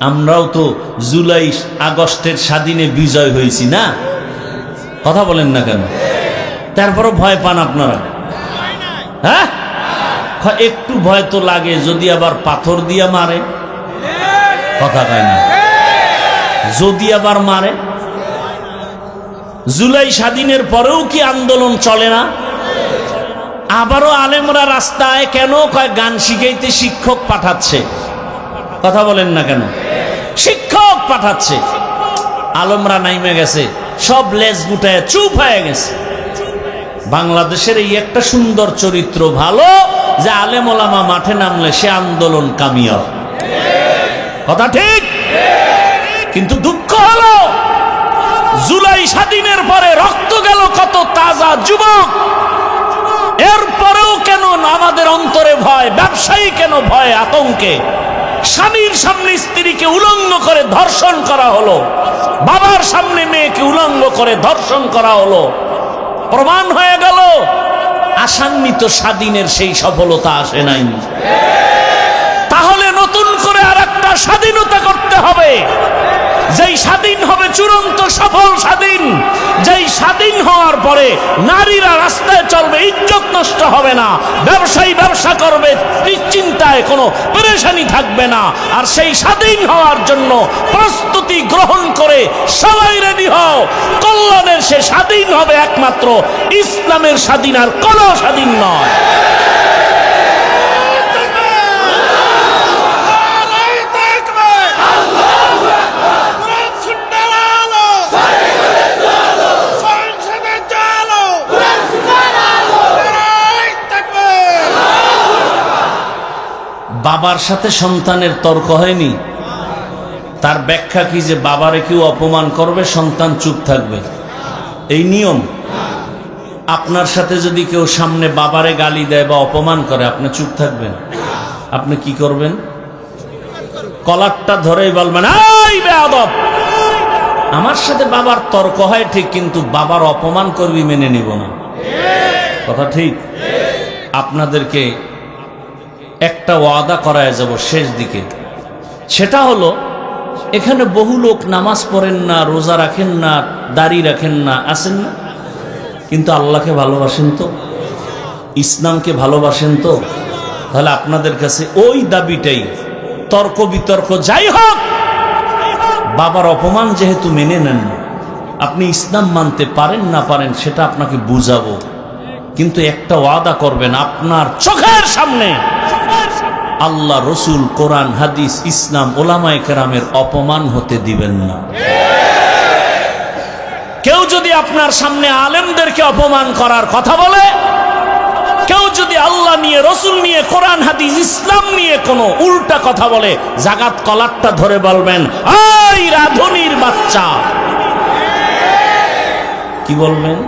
আমরাও তো জুলাই আগস্টের স্বাধীনে বিজয় হয়েছি না? কথা বলেন না কেন? তারপরও ভয় পান আপনারা? হ্যাঁ, একটু ভয় তো লাগে, যদি আবার পাথর দিয়া মারে। কথা কয় না? যদি আবার মারে। জুলাই স্বাধীনের পরেও কি আন্দোলন চলে না? আবারও আলেমরা রাস্তায় কেন? কয় গান শিখাইতে শিক্ষক পাঠাচ্ছে। কথা বলেন না কেন? শিক্ষক পাঠাচ্ছে। আলেমরা নাইমে গেছে, সব লেজ গুটায় চুপ হয়ে গেছে। বাংলাদেশের এই একটা সুন্দর চরিত্র ভালো যে আলেম ওলামা মাঠে নামলে সে আন্দোলন কামিয়াব। কথা ঠিক? কিন্তু দুঃখ হলো জুলাই স্বাধীনের পরে রক্ত গেল কত তাজা যুবক, এরপরেও কেন আমাদের অন্তরে ভয়? ব্যবসায়ী কেন ভয় আতঙ্কে? স্বামীর সামনে স্ত্রীকে উলঙ্গ করে ধর্ষণ করা হলো, বাবার সামনে মেয়েকে উলঙ্গ করে ধর্ষণ করা হলো। প্রমাণ হয়ে গেল আশান্বিত স্বাধীনের সেই সফলতা আসে নাই। তাহলে নতুন করে আর একটা স্বাধীনতা করতে হবে, যেই স্বাধীন হবে চূড়ান্ত সফল স্বাধীন, যেই স্বাধীন হওয়ার পরে নারীরা রাস্তায় চলবে, ইজ্জত নষ্ট হবে না, ব্যবসায়ী ব্যবসা করবে, চিন্তায় কোনো পেরেশানি থাকবে না। আর সেই স্বাধীন হওয়ার জন্য প্রস্তুতি গ্রহণ করে সবাই রেডি হও। কল্যাণের সে স্বাধীন হবে একমাত্র ইসলামের স্বাধীন, আর কোনো স্বাধীন নয়। বাবার সাথে সন্তানের তর্ক হয়নি? তার ব্যাখ্যা কি যে বাবারে কেউ অপমান করবে সন্তান চুপ থাকবে? এই নিয়ম। আপনার সাথে যদি কেউ সামনে বাবারে গালি দেয় বা অপমান করে, আপনি চুপ থাকবেন? আপনি কি করবেন? কলারটা ধরেই বলবেন, এই বেয়াদব, আমার সাথে বাবার তর্ক হয় ঠিক, কিন্তু বাবার অপমান করবি মেনে নিব না। কথা ঠিক? আপনাদেরকে একটা ওয়াদা করায় যাব শেষ দিকে, সেটা হলো এখানে বহু লোক নামাজ পড়েন না, রোজা রাখেন না, দাড়ি রাখেন না, আছেন না, কিন্তু আল্লাহকে ভালোবাসেন তো, ইসলামকে ভালোবাসেন তো। তাহলে আপনাদের কাছে ওই দাবিটাই, তর্ক বিতর্ক যাই হোক, বাবার অপমান যেহেতু মেনে নেন না, আপনি ইসলাম মানতে পারেন না পারেন সেটা আপনাকে বুঝাবো, কিন্তু একটা ওয়াদা করবেন, আপনার চোখের সামনে আল্লাহ, রসুল, কোরআন, হাদিস, ইসলাম, ওলামায়ে কেরামের অপমান হতে দিবেন না। কেউ যদি আপনার সামনে আলেমদেরকে অপমান করার কথা বলে, কেউ যদি আল্লাহ নিয়ে, রসুল নিয়ে, কোরআন, হাদিস, ইসলাম নিয়ে কোনো উল্টা কথা বলে, জাগাত কলারটা ধরে বলবেন, এই রাধুনির বাচ্চা। কি বলবেন?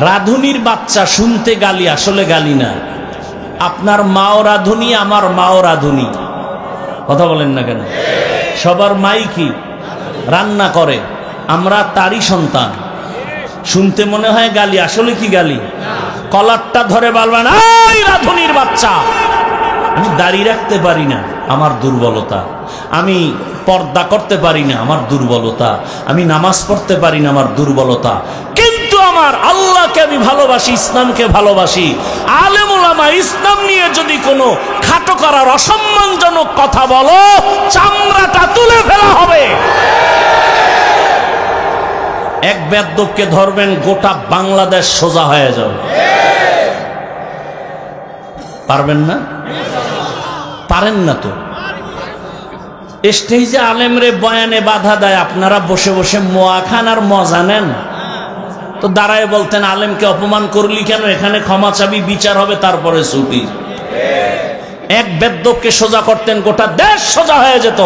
রাধুনির বাচ্চা শুনতে গালি, আসলে গালি না। আপনার মাও রাধুনি, আমার মাও রাধুনি। কথা বলেন না কেন? সবার মাই কি রান্না করে, আমরা তারই সন্তান। শুনতে মনে হয় গালি, আসলে কি গালি? কলারটা ধরে বলবেন, এই রাধুনির বাচ্চা, আমি দাড়ি রাখতে পারি না, আমার দুর্বলতা। আমি পর্দা করতে পারি না, আমার দুর্বলতা। আমি নামাজ পড়তে পারি না, আমার দুর্বলতা। কিন্তু আমার আল্লাহকে আমি ভালোবাসি, ইসলামকে ভালোবাসি। আলেম ওলামা ইসলাম নিয়ে যদি কোনো খাটো করার অসম্মানজনক কথা বলো, চামড়াটা তুলে ফেলা হবে। এক বেয়াদবকে ধরবেন, গোটা বাংলাদেশ সোজা হয়ে যাবে। পারবেন না? পারেন না তো। স্টেজে আলেমরে বয়ানে বাধা দেয়, আপনারা বসে বসে মোয়া খান আর মজা নেন। তো দাঁড়ায় বলতেন, আলেমকে অপমান করলি কেন, এখানে ক্ষমা চাবি, বিচার হবে, তারপরে ছুটি। এক বেদ্যপকে সোজা করতেন, গোটা দেশ সোজা হয়ে যেত।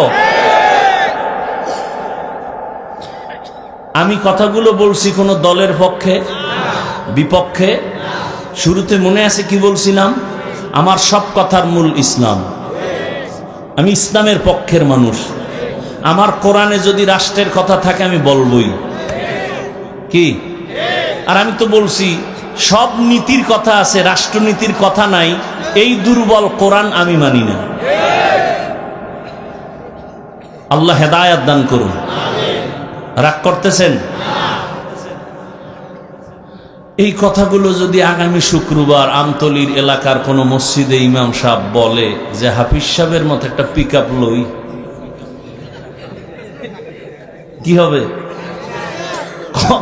আমি কথাগুলো বলছি কোন দলের পক্ষে বিপক্ষে? শুরুতে মনে আছে কি বলছিলাম? আমার সব কথার মূল ইসলাম। আমি ইসলামের পক্ষের মানুষ। আমার কোরআনে যদি রাষ্ট্রের কথা থাকে আমি বলবই। কি? আর আমি তো বলছি সব নীতির কথা আছে, রাষ্ট্রনীতির কথা নাই। এই দুর্বল কোরআন আমি মানি না। আল্লাহ হেদায়েত দান করুন। রাগ করতেছেন? এই কথাগুলো যদি আগামী শুক্রবার আমতলির এলাকার কোন মসজিদে ইমাম সাহেব বলে যে হাফিজ সাহেবের মতো একটা পিকআপ লই, কি হবে?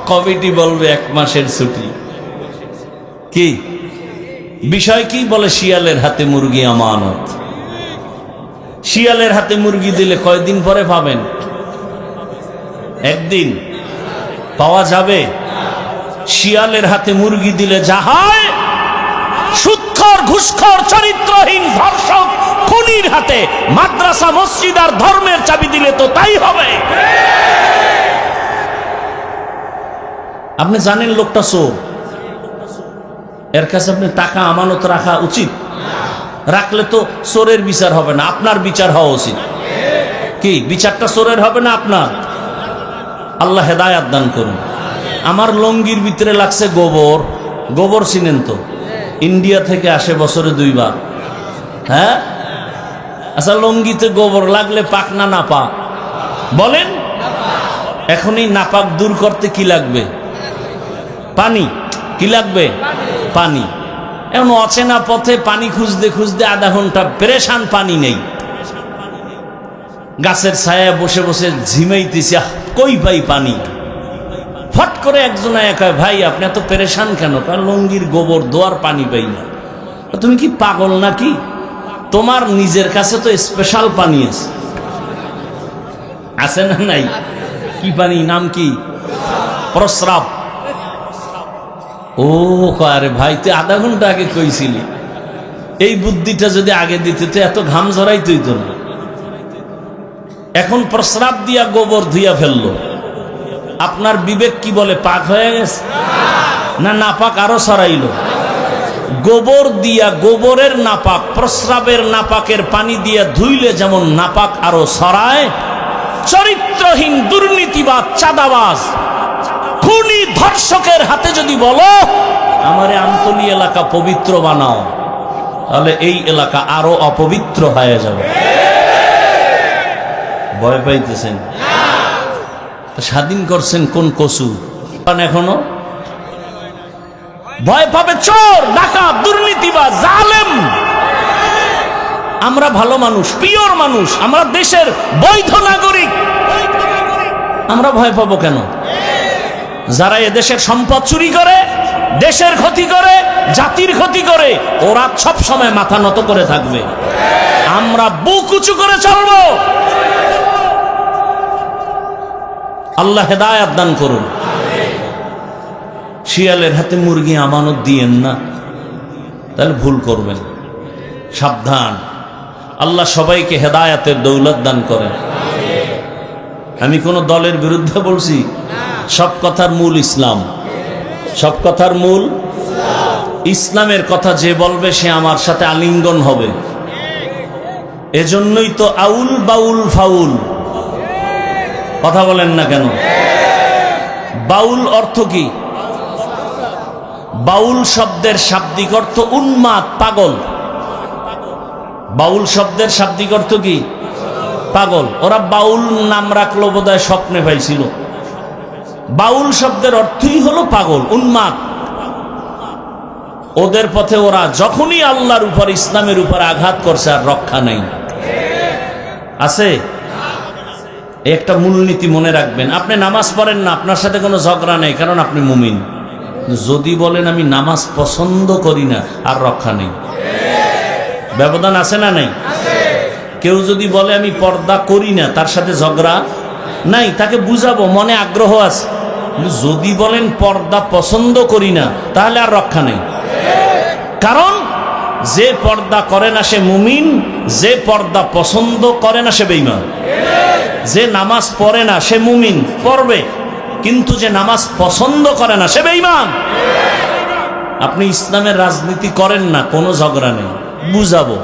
কমিটি বলবে 1 মাসের ছুটি। কি বিষয়? কি বলে? শিয়ালের হাতে মুরগি আমানত। শিয়ালের হাতে মুরগি দিলে কয়দিন পরে পাবেন? একদিন পাওয়া যাবে? শিয়ালের হাতে মুরগি দিলে যা হয়, সুদখোর, ঘুষখোর, চরিত্রহীন, ধর্ষক, খুনির হাতে মাদ্রাসা, মসজিদ আর ধর্মের চাবি দিলে তো তাই হবে। আপনি জানেন লোকটা চোর, এর কাছে আপনি টাকা আমানত রাখা উচিত? রাখলে তো চোরের বিচার হবে না, আপনার বিচার হওয়া উচিত। কি বিচারটা চোরের হবে না আপনার? আল্লাহ হেদায়াত দান করুন। আমার লঙ্গির ভিতরে লাগছে গোবর। গোবর চিনেন তো? ইন্ডিয়া থেকে আসে বছরে 2 বার। হ্যাঁ, আচ্ছা, লঙ্গিতে গোবর লাগলে পাক না নাপাক বলেন? এখন এই নাপাক দূর করতে কি লাগবে? পানি। কি লাগবে? পানি। এখন অচেনা পথে পানি খুঁজতে খুঁজতে আধা ঘন্টা পেরেশান, পানি নেই। গাছের ছায়ায় বসে বসে ঝিমাইতেছি, কই পাই পানি? ফট করে একজন কয়, ভাই আপনি এত পেরেশান কেন? কারণ লঙ্গির গোবর দোয়ার পানি পাই না। তুমি কি পাগল নাকি? তোমার নিজের কাছে তো স্পেশাল পানি আছে, আছে না নাই? কি পানি? নাম কি? প্রস্রাব। ও আরে ভাই, তুই আধা ঘন্টা আগে কইছিলি। এই বুদ্ধিটা যদি আগে দিতে তো এত ঘাম ঝরাইতই তো না। এখন প্রস্রাব দিয়া গোবর ধুইয়া ফেললো, আপনার বিবেক কি বলে? পাক হয়ে গেছে না নাপাক আরো ছড়াইল? গোবর দিয়া, গোবরের নাপাক, প্রস্রাবের নাপাকের পানি দিয়া ধুইলে যেমন নাপাক আরো ছড়ায়, চরিত্রহীন, দুর্নীতিবাদ, চাঁদাবাজ, খুনি, ধর্ষকের হাতে যদি বলো আমারে আমতলী এলাকা পবিত্র বানাও, তাহলে এই এলাকা আরো অপবিত্র হয়ে যাবে। ভয় পাইতেছেন? স্বাধীন করছেন কোন কসু? এখনো ভয় পাবে চোর, ডাকাত, দুর্নীতিবাজ, জালেম। আমরা ভালো মানুষ, পিওর মানুষ, আমরা দেশের বৈধ নাগরিক, আমরা ভয় পাবো কেন? যারা এদেশের সম্পদ চুরি করে, দেশের ক্ষতি করে, জাতির ক্ষতি করে, ওরা সব সময় মাথা নত করে থাকবে। আমরা বুক উঁচু করে চলবো। আল্লাহ হেদায়াত দান করুন। শিয়ালের হাতে মুরগি আমানত দিয়েন না, তাহলে ভুল করবেন। সাবধান। আল্লাহ সবাইকে হেদায়াতের দৌলত দান করেন। আমি কোন দলের বিরুদ্ধে বলছি? সব কথার মূল ইসলাম। সব কথার মূল ইসলামের কথা যে বলবে সে আমার সাথে আলিঙ্গন হবে। এজন্যই তো আউল বাউল ফাউল। কথা বলেন না কেন? বাউল অর্থ কি? বাউল শব্দের শাব্দিক অর্থ উন্মাদ, পাগল। বাউল শব্দের শাব্দিক অর্থ কি? পাগল। ওরা বাউল নাম রাখলো বোধহয় স্বপ্নে পাইছিল। বাউল শব্দের অর্থই হলো পাগল, উন্মাদ। ওদের পথে ওরা যখনই আল্লাহর উপর, ইসলামের উপর আঘাত করছে আর রক্ষা নেই। আছে একটা মূলনীতি মনে রাখবেন, আপনি নামাজ পড়েন না, আপনার সাথে কোনো ঝগড়া নেই, কারণ আপনি মুমিন। যদি বলেন আমি নামাজ পছন্দ করি না, আর রক্ষা নেই। ব্যবধান আছে না নাই? কেউ যদি বলে আমি পর্দা করি না, তার সাথে ঝগড়া নাই, তাকে বুঝাবো, মনে আগ্রহ আছে। যদি বলেন পর্দা পছন্দ করি না, তাহলে আর রক্ষা নেই। কারণ যে পর্দা করে না সে মুমিন, যে পর্দা পছন্দ করে না সে বেঈমান। যে নামাজ পড়ে না সে মুমিন, পড়বে, কিন্তু যে নামাজ পছন্দ করে না সে বেঈমান। আপনি ইসলামের রাজনীতি করেন না, কোনো ঝগড়া নেই, বুঝাবো।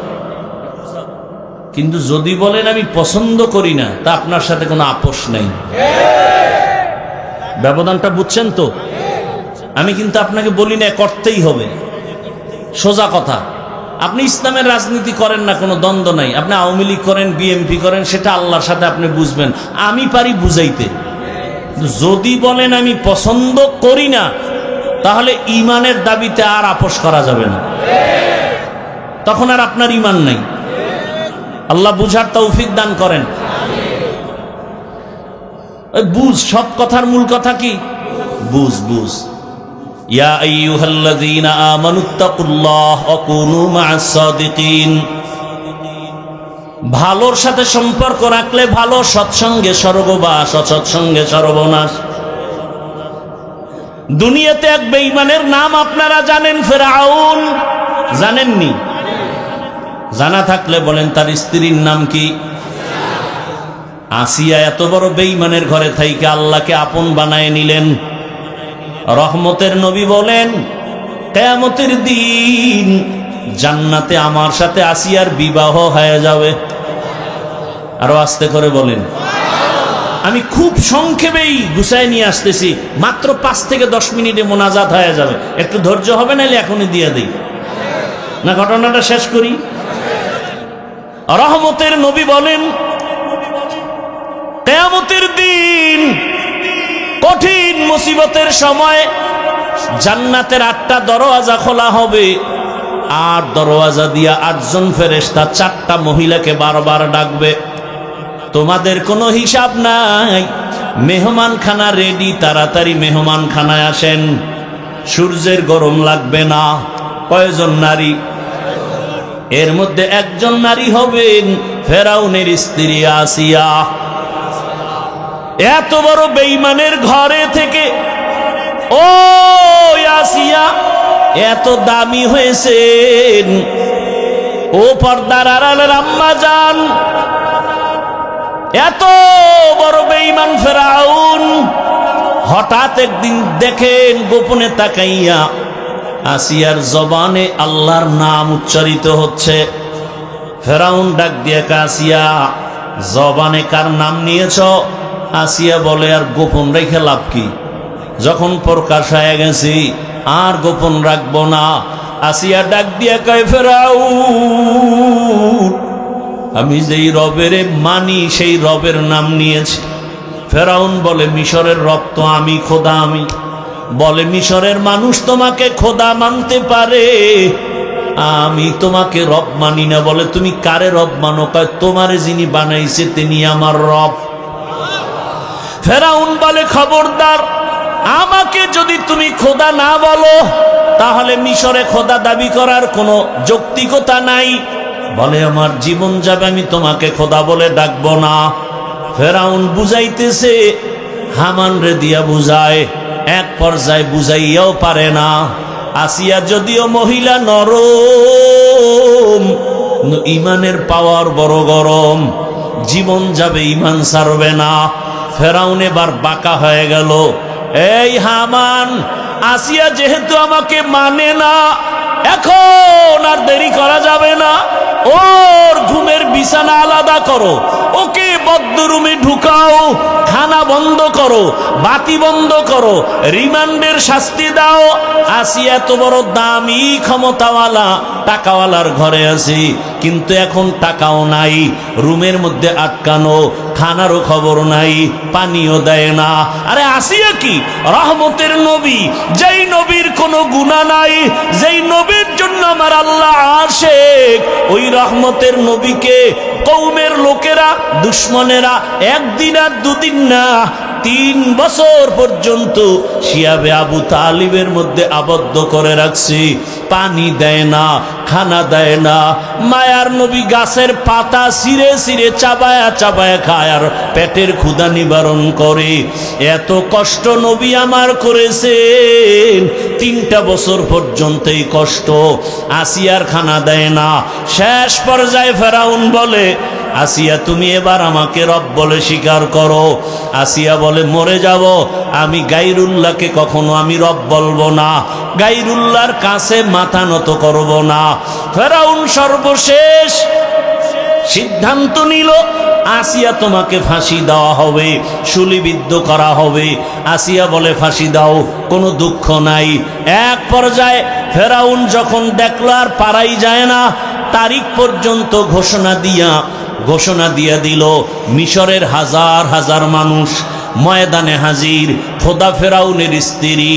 কিন্তু যদি বলেন আমি পছন্দ করি না, তা আপনার সাথে কোনো আপোষ নেই। ব্যবধানটা বুঝছেন তো? আমি কিন্তু আপনাকে বলি না করতেই হবে, সোজা কথা। আপনি ইসলামের রাজনীতি করেন না, কোনো দ্বন্দ্ব নাই। আপনি আওয়ামী লীগ করেন, বিএনপি করেন, সেটা আল্লাহর সাথে আপনি বুঝবেন। আমি পারি বুঝাইতে। যদি বলেন আমি পছন্দ করি না, তাহলে ইমানের দাবিতে আর আপোষ করা যাবে না, তখন আর আপনার ইমান নাই। আল্লাহ বুঝার তৌফিক দান করেন। বুঝ, সব কথার মূল কথা কি? বুঝ, বুঝ। ইয়া আইয়ুহাল্লাযীনা আমানুত্তাকুল্লাহ ওয়া কুনু মা'আস সাদিকিন। ভালোর সাথে সম্পর্ক রাখলে ভালো, সৎসঙ্গে স্বর্গবাস, অসৎসঙ্গে সর্বনাশ। দুনিয়াতে এক বেঈমানের নাম আপনারা জানেন, ফিরআউন। জানেননি? জানা থাকলে বলেন তার স্ত্রীর নাম কি? আসিয়া। এত বড় বেঈমানের ঘরে থাইকে আল্লাহকে আপন বানায় নিলেন। রহমতের নবী বলেন কিয়ামতের দিন জান্নাতে আমার সাথে আসিয়ার বিবাহ হয়ে যাবে। আরো আস্তে করে বলেন। আমি খুব সংক্ষেপেই গুছায় নিয়ে আসতেছি, মাত্র 5 থেকে 10 মিনিটে মোনাজাত হয়ে যাবে। একটু ধৈর্য হবে, নাইলে এখনই দিয়ে দিই না, ঘটনাটা শেষ করি। রহমতের নবী বলেন কিয়ামতের দিন কঠিন মুসিবতের সময় জান্নাতের 8টা দরওয়াজা খোলা হবে, আর দরওয়াজা দিয়া 8 জন ফেরেশতা 4টা মহিলাকে বারবার ডাকবে, তোমাদের কোনো হিসাব নাই, মেহমানখানা রেডি, তাড়াতাড়ি মেহমানখানায় আসেন, সূর্যের গরম লাগবে না। কয়জন নারী? এর মধ্যে একজন নারী হবেন ফেরাউনের স্ত্রী আসিয়া। এত বড় বেঈমানের ঘরে থেকে ও আসিয়া এত দামি হয়েছেন। ও পর্দার আড়ালের আম্মা জান, এত বড় বেঈমান ফেরাউন হঠাৎ একদিন দেখেন গোপনে তাকাইয়া আসিয়ার জবানে আল্লাহর নাম উচ্চারিত হচ্ছে। ফেরাউন ডাক দিয়ে, আসিয়া জবানে কার নাম নিয়েছ? আসিয়া বলে, আর গোপন রেখে লাভ কি, যখন প্রকাশ হয়ে গেছি আর গোপন রাখবো না। আসিয়া ডাক দিয়া কয়, ফেরাউন আমি যেই রবের মানি সেই রবের নাম নিয়েছি। ফেরাউন বলে, মিশরের রব তো আমি, খোদা আমি। বলে, মিশরের মানুষ তোমাকে খোদা মানতে পারে, আমি তোমাকে রব মানি না। বলে, তুমি কারে রব মানো? কয়, তোমারে যিনি বানাইছে তিনি আমার রব। ফেরাউন বলে, খবরদার, আমাকে যদি তুমি খোদা না বলো তাহলে মিশরে খোদা দাবি করার কোনো যৌক্তিকতা নাই। বলে, আমার জীবন যাবে, আমি তোমাকে খোদা বলে ডাকবো না। ফেরাউন বুঝাইতেছে, হামান রে দিয়া বুঝায়, এক পর্যায়ে বুঝাইয়াও পারে না। আসিয়া যদিও মহিলা নরম, ইমানের পাওয়ার বড় গরম, জীবন যাবে, ইমান ছাড়বে না। ফেরাউন এবার বাঁকা হয়ে গেল। এই হামান, আসিয়া যেহেতু আমাকে মানে না, এখন আর দেরি করা যাবে না, ওর ঘুমের বিছানা আলাদা করো, ওকে বদ্ধরুমে ঢুকাও, খানা বন্ধ করো, বাতি বন্ধ করো, রিমান্ডের শাস্তি দাও। আসিয়া এত বড় দামি ক্ষমতাওয়ালা টাকাওয়ালার ঘরে আছি, কিন্তু এখন টাকাও নাই, রুমের মধ্যে আটকানো, খানারও খবর নাই, পানিও দেয় না। আরে আসিয়া কি রহমতের নবী, যেই নবীর কোনো গুনাহ নাই, যেই নবীর জন্য আমার আল্লাহ আশেক, ওই রহমতের নবীকে কওমের লোকেরা, দুশ্মনেরা একদিন আর দুদিন না 3 বছর পর্যন্ত শিয়াবে আবু তালিবের মধ্যে আবদ্ধ করে রাখছি। পানি দেয় না, খানা দেয় না। মায়ার নবী গাছের পাতা ছিঁড়ে ছিঁড়ে চাবায়া চাবায়া খায় আর পেটের ক্ষুধা নিবারণ করে। এত কষ্ট নবী আমার করেছেন, 3টা বছর পর্যন্ত এই কষ্ট। আসিয়ার খানা দেয় না। শেষ পর্যায়ে ফেরাউন বলে, আসিয়া তুমি এবার আমাকে রব বলে স্বীকার করো। আসিয়া বলে, মরে যাব, আমি গায়রুল্লাহকে কখনো আমি রব বলবো না, গায়রুল্লাহর কাছে মাথা নত করব না। ফেরাউন সর্বশেষ সিদ্ধান্ত নিল, আসিয়া তোমাকে ফাঁসি দেওয়া হবে, শুলিবিদ্ধ করা হবে। আসিয়া বলে, ফাঁসি দাও, কোনো দুঃখ নাই। এক পর্যায়ে ফেরাউন যখন দেখলো আর পারাই যায় না, তারিখ পর্যন্ত ঘোষণা দিয়া দিল, মিশরের হাজার হাজার মানুষ ময়দানে হাজির। খোদা ফেরাউনের স্ত্রী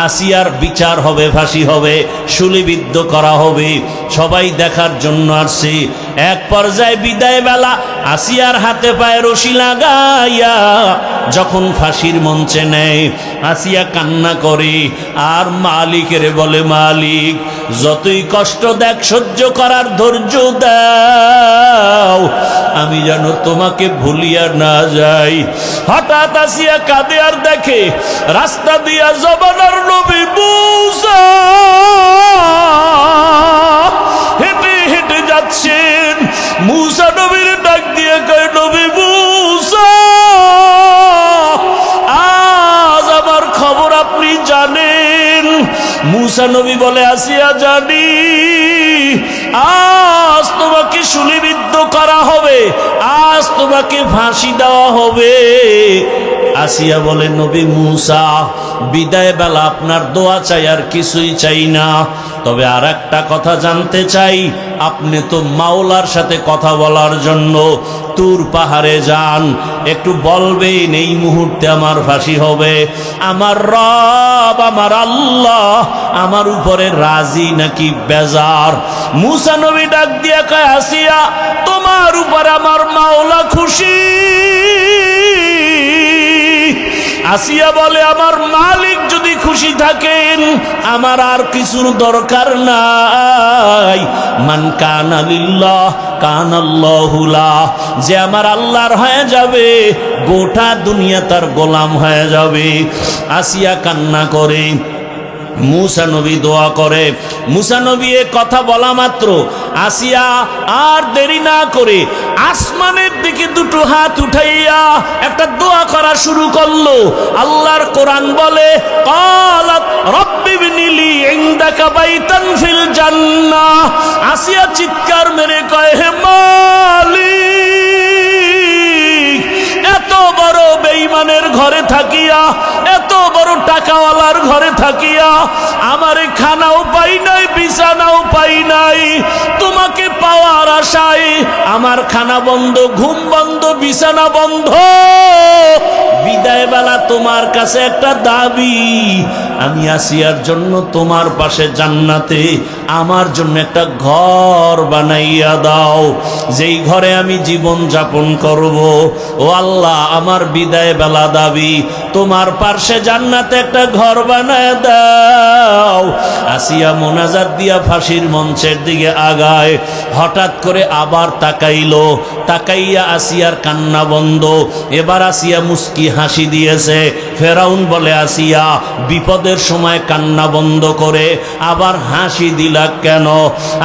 আসিয়ার বিচার হবে, ফাঁসি হবে, শুলিবিদ্ধ করা হবে, সবাই দেখার জন্য আসছে। এক পর্যায়ে বিদায় বেলা আসিয়ার হাতে পায়ে রশি লাগাইয়া যখন ফাঁসির মঞ্চে নেয়, আসিয়া কান্না করে আর মালিকের বলে, মালিক যতই কষ্ট দেখ সহ্য করার ধৈর্য দাও, আমি যেন তোমাকে ভুলিয়া না যাই। হঠাৎ আসিয়া কাঁদে আর দেখে রাস্তা দিয়া জমানার নবী মূসা হেঁটে হেঁটে যাচ্ছেন। মূসা নবীর ডাক দিয়ে কয়, নবী মূসা, আজ আমার খবর আপনি জানেন? মূসা নবী বলে, আসিয়া জানি, আজ তোমাকে শুলিবিদ্ধ করা হবে, আজ তোমাকে ফাঁসি দেওয়া হবে। আসিয়া বলে, নবী মূসা, বিদায় বেলা আপনার দোয়া চাই, আর কিছুই চাই না। তবে আর একটা কথা জানতে চাই, আপনি তো মাওলার সাথে কথা বলার জন্য তুর পাহাড়ে যান, একটু বলবেন এই মুহূর্তে আমার ফাঁসি হবে, আমার রব আমার আল্লাহ আমার উপরে রাজি নাকি বেজার? মূসা নবী ডাক দিয়া কয়, আসিয়া তোমার উপর আমার মাওলা খুশি। আসিয়া বলে, আমার মালিক যদি খুশি থাকেন আমার আর কিছুর দরকার নাই। মান কানা লিল্লাহ কানাল্লাহু লাহ, যে আমার আল্লাহর হয়ে যাবে গোটা দুনিয়া তার গোলাম হয়ে যাবে। আসিয়া কান্না করে, মূসা নবী দোয়া করে। মূসা নবী এ কথা বলা মাত্র আসিয়া আর দেরি না করে আসমানের দিকে দুটো হাত উঠাইয়া একটা দোয়া করা শুরু করলো। আল্লাহর কোরআন বলে, ক্বালাত রাব্বি বিনিলি ইনদাকা বাইতান ফিল জান্নাহ। আসিয়া চিৎকার মেরে কয়, হে মালিক, এত বড় বেঈমানের ঘরে থাকিয়া, এত বড় টাকাওয়ালার ঘরে থাকিয়া আমারে খানাও পাই নাই, বিছানাও পাই নাই। তোমাকে পাওয়ার আশায় আমার খানা বন্ধ, ঘুম বন্ধ, বিছানা বন্ধ। বিদায় বেলা তোমার কাছে একটা দাবি, আমি আসিয়ার জন্য তোমার পাশে জান্নাতে আমার জন্য একটা ঘর বানাইয়া দাও, যেই ঘরে আমি জীবন যাপন করব। ও আল্লাহ, আমার বিদায় বেলা দাবি, তোমার পাশে জান্নাতে একটা ঘর বানায় দাও। আসিয়া মোনাজাত দিয়া ফাঁসির মঞ্চের দিকে আগায়। হঠাৎ করে আবার তাকাইলো, তাকাইয়া আসিয়ার কান্না বন্ধ। এবার আসিয়া মুস্কি হাসি দিয়েছে। ফেরাউন বলে, আসিয়া বিপদের সময় কান্না বন্ধ করে আবার হাসি দিলা কেন?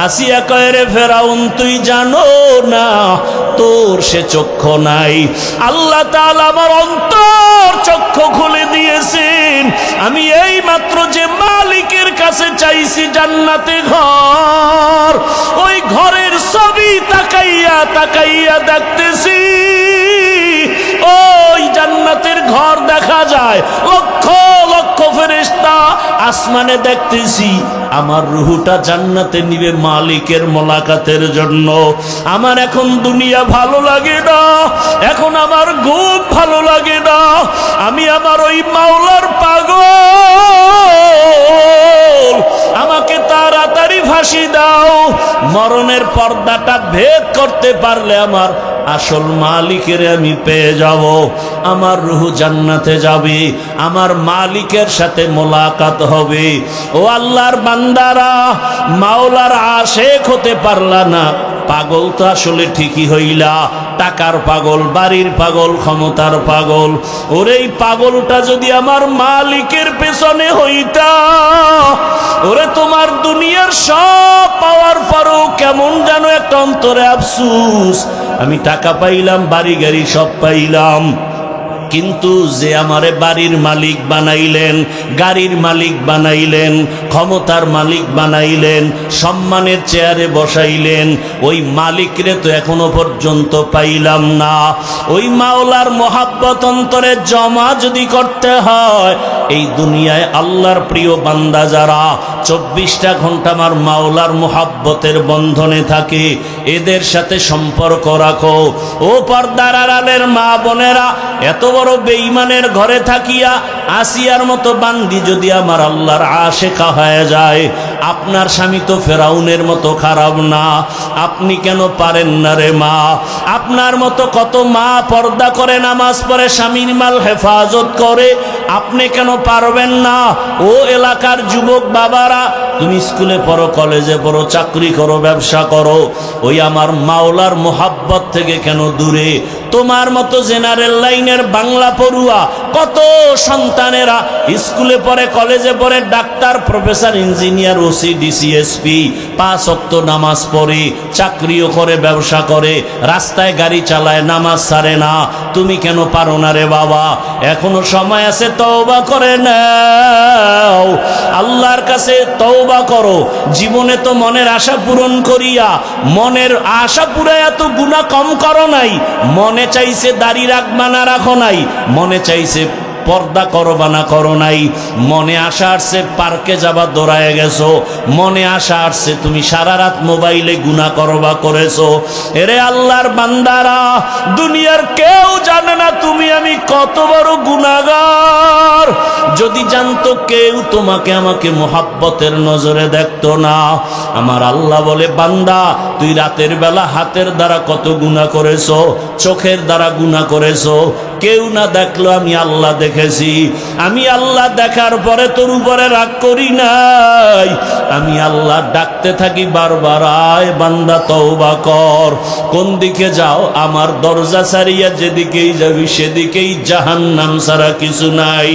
আসিয়া কয়, রে ফেরাউন, তুই জানো না তোর সে চক্ষু নাই? আল্লাহ তাআলা আমার অন্তর চক্ষু খুলে দিয়েছেন। আমি এই মাত্র যে মালিকের কাছে চাইছি জান্নাতে ঘর, ওই ঘরের ছবি তাকা তাকাইয়া তাকাইয়া দেখতেছি ওই জান্নাতের ঘর দেখা যায়, লক্ষ লক্ষ ফেরেশতা আসমানে দেখতেছি। আমার রুহুটা জান্নাতে নিবে মালিকের মোলাকাতের জন্য। আমার এখন দুনিয়া ভালো লাগে না, এখন আমার ঘুম ভালো লাগে না, আমি আমার ওই মাওলার পাগল। আমাকে তাড়াতাড়ি ফাঁসি দাও, মরণের পর্দাটা ভেদ করতে পারলে আমার আসল মালিকের আমি পেয়ে যাব। আমার রূহ জান্নাতে যাবে, আমার মালিকের সাথে মোলাকাত হবে। ও আল্লাহর বান্দারা, মাওলার আশেক হতে পারলা না, পাগল তো আসলে ঠিকই হইলা, টাকার পাগল, বাড়ির পাগল, ক্ষমতার পাগল। ওরে এই পাগলটা যদি আমার মালিকের পেছনে হইতা, ওরে তোমার দুনিয়ার সব পাওয়ার পরও কেমন যেন একটা অন্তরে আফসুস, আমি টাকা পাইলাম, বাড়ি গাড়ি সব পাইলাম, কিন্তু যে আমারে বাড়ির মালিক বানাইলেন, গাড়ির মালিক বানাইলেন, ক্ষমতার মালিক বানাইলেন, সম্মানের চেয়ারে বসাইলেন, ওই মালিকরে তো এখনো পর্যন্ত পাইলাম না। ওই মাওলার মোহাব্বত অন্তরে জমা যদি করতে হয়, এই দুনিয়ায় আল্লাহর প্রিয় বান্দা যারা 24টা ঘন্টা আমার মাওলার মোহাব্বতের বন্ধনে থাকে, এদের সাথে সম্পর্ক রাখো। ও পর্দার আড়ালের মা বোনেরা, এত বড় বেঈমানের ঘরে থাকিয়া আসিয়ার মতো বান্দি যদি আমার আল্লাহর আশেকা হয়ে যায়, আপনার স্বামী তো ফেরাউনের মতো খারাপ না, আপনি কেন পারেন না রে মা? আপনার মতো কত মা পর্দা করে, নামাজ পড়ে, স্বামীর মাল হেফাজত করে, আপনি কেন পারবেন না? ও এলাকার যুবক বাবারা, তুমি স্কুলে পড়ো, কলেজে পড়ো, চাকরি করো, ব্যবসা করো, ওই আমার মাওলার মোহাব্বত থেকে কেন দূরে? তোমার মতো জেনারেল লাইনের বাংলা পড়ুয়া কত সন্তানেরা স্কুলে পড়ে, কলেজে পড়ে, doctor, professor, engineer, OC, DC, SP, 5 ওয়াক্ত নামাজ পড়ে, চাকরিও করে, ব্যবসা করে, রাস্তায় গাড়ি চালায়, নামাজ ছাড়ে না। তুমি কেন পারো না রে বাবা? এখনো সময় আছে, তওবা করে নাও, আল্লাহর কাছে তওবা করো। জীবনে তো মনের আশা পূরণ করিয়া, মনের আশা পুরাইয়া তো গুনাহ কম করো নাই। মনে চাইছে দাড়ি রাখবা না রাখো নাই, মনে চাইছে পর্দা করবা না করো নাই, মনে আশা আসছে পার্কে যাবা দৌড়ায় গেছো, মনে আশা আসছে তুমি সারা রাত মোবাইলে গুনাহ করবা করেছো। এরে আল্লাহর বান্দারা, দুনিয়ার কেউ জানে না তুমি আমি কত বড় গুনাহগার। যদি জানতো কেউ, তোমাকে আমাকে মোহাব্বতের নজরে দেখতো না। আমার আল্লাহ বলে, বান্দা তুই রাতের বেলা হাতের দ্বারা কত গুনাহ করেছো, চোখের দ্বারা গুনাহ করেছো, কেউ না দেখলো, আমি আল্লাহ দেখেছি। আমি আল্লাহ দেখার পরে তোর উপরে রাগ করি নাই, আমি আল্লাহ ডাকতে থাকি বারবার, আয় বান্দা তওবা কর। কোন দিকে যাও? আমার দরজা ছাড়িয়া যেদিকেই যাবি সেদিকেই জাহান্নাম ছাড়া কিছু নাই।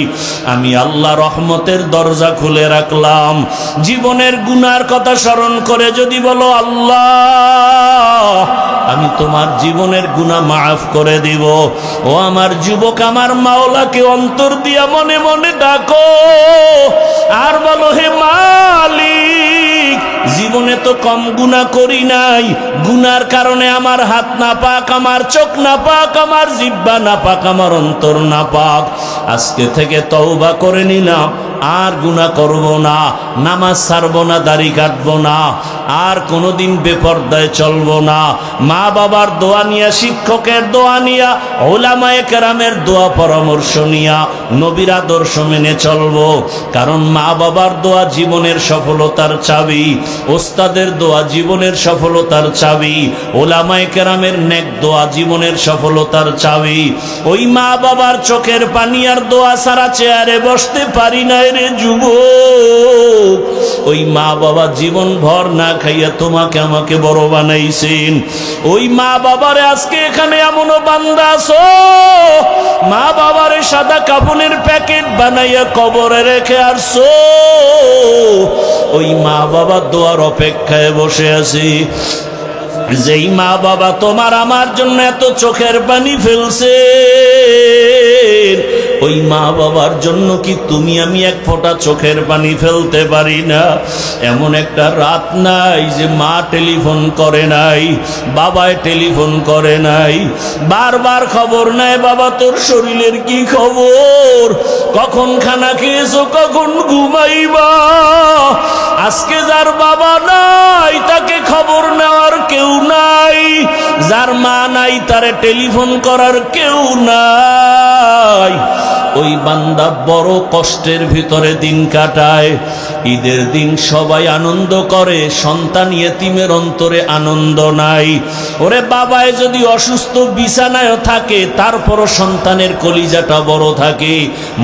আমি আল্লাহ রহমতের দরজা খুলে রাখলাম। জীবনের গুনার কথা স্মরণ করে যদি বলো, আল্লাহ আমি তোমার জীবনের গুনাহ মাফ করে দিব। ও আমার যুবক, আমার মাওলাকে অন্তর দিয়া মনে মনে ডাকো, আর বলো, হে মালিক, জীবনে তো কম গুনাহ করি নাই, গুনার কারণে আমার হাত না পাক, আমার চোখ না পাক, আমার জিহ্বা না পাক, আমার অন্তর না পাক। আজকে থেকে তওবা করে নিলাম, আর গুনাহ করব না, নামাজ ছাড়বো না, দাড়ি কাটবো না, আর কোনোদিন বেপরদায় চলবো না। মা বাবার দোয়া নিয়া, শিক্ষকের দোয়া নিয়া, উলামায়ে কেরামের দোয়া পরামর্শ নিয়া নবীর আদর্শ মেনে চলবো। কারণ মা বাবার দোয়া জীবনের সফলতার চাবি, ওস্তাদের দোয়া জীবনের সফলতার চাবি, উলামায়ে কেরামের নেক দোয়া জীবনের সফলতার চাবি। ওই মা বাবার চোখের পানি আর দোয়া ছাড়া চেয়ারে বসতে পারি না রে যুবক। ওই মা বাবা জীবন ভর না খাইয়া তোমাকে আমাকে বড় বানাইছেন। ওই মা বাবারে আজকে এখানে এমনও বান্দা আছো, মা বাবারে সাদা কাপড়ের প্যাকেট বানাইয়া কবরে রেখে আসছো। ওই মা বাবা দোয়ার অপেক্ষায় বসে আছি। যেই মা বাবা তোমার আমার জন্য এত চোখের পানি ফেলছে, ওই মা বাবার জন্য কি তুমি আমি এক ফোঁটা চোখের পানি ফেলতে পারি না? এমন একটা রাত নাই যে মা টেলিফোন করে নাই, বাবায় টেলিফোন করে নাই, বারবার খবর নেয়, বাবা তোর শরীরের কি খবর, কখন খানা খেয়েছো, কখন ঘুমাইবা। আজকে যার বাবা নাই তাকে খবর নেওয়ার কেউ নাই, যার মা নাই তারে টেলিফোন করার কেউ নাই। ওই বান্দা বড় কষ্টের ভিতরে দিন কাটায়। ঈদের দিন সবাই আনন্দ করে, সন্তান ইয়েতিমের অন্তরে আনন্দ নাই। ওরে বাবায় যদি অসুস্থ বিছানায় থাকে, তারপরও সন্তানের কলিজাটা বড় থাকে,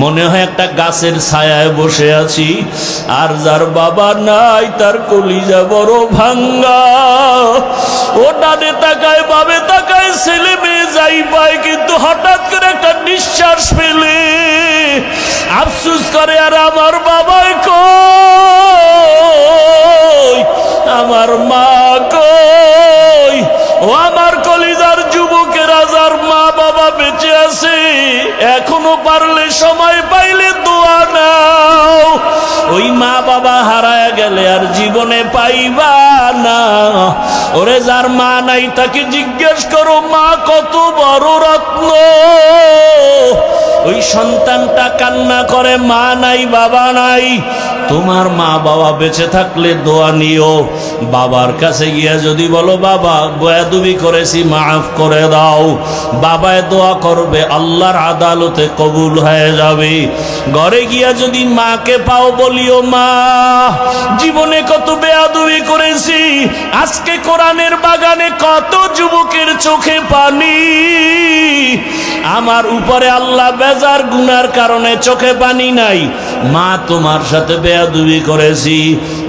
মনে হয় একটা গাছের ছায়ায় বসে আছি। আর যার বাবা নাই তার কলিজা বড় ভাঙ্গা। ও ডানে তাকায়, বামে তাকায়, ছেলে মেয়ে যাই পায়, কিন্তু হঠাৎ করে একটা নিঃশ্বাস ফেলে আফসোস করে, আর আমার বাবাই কই, আমার মা কই। ও আমার কলিজার যুবকেরা, যার মা বাবা বেঁচে আছে, এখনো পারলে সময় পাইলে দোয়া নাও। ওই মা বাবা হারায় গেলে আর জীবনে পাইবা না। ওরে যার মা নাই তাকে জিজ্ঞেস করো, মা কত বড় রত্ন। ওই সন্তানটা কান্না করে, মা নাই বাবা নাই। তোমার মা বাবা বেঁচে থাকলে দোয়া নিও। বাবার কাছে গিয়া যদি বলো, বাবা বেয়াদবি করেছি, মাফ করে দাও, বাবায় দোয়া করবে, আল্লাহর আদালতে কবুল হয়ে যাবে। ঘরে গিয়া যদি মাকে পাও, বলিও, মা জীবনে কত বেয়াদবি করেছি, আজকে কোরআনের বাগানে কত যুবকের চোখে পানি, আমার উপরে আল্লাহ বেজার গুনার কারণে চোখে পানি নাই। মা তোমার সাথে বেয়াদবি করেছি,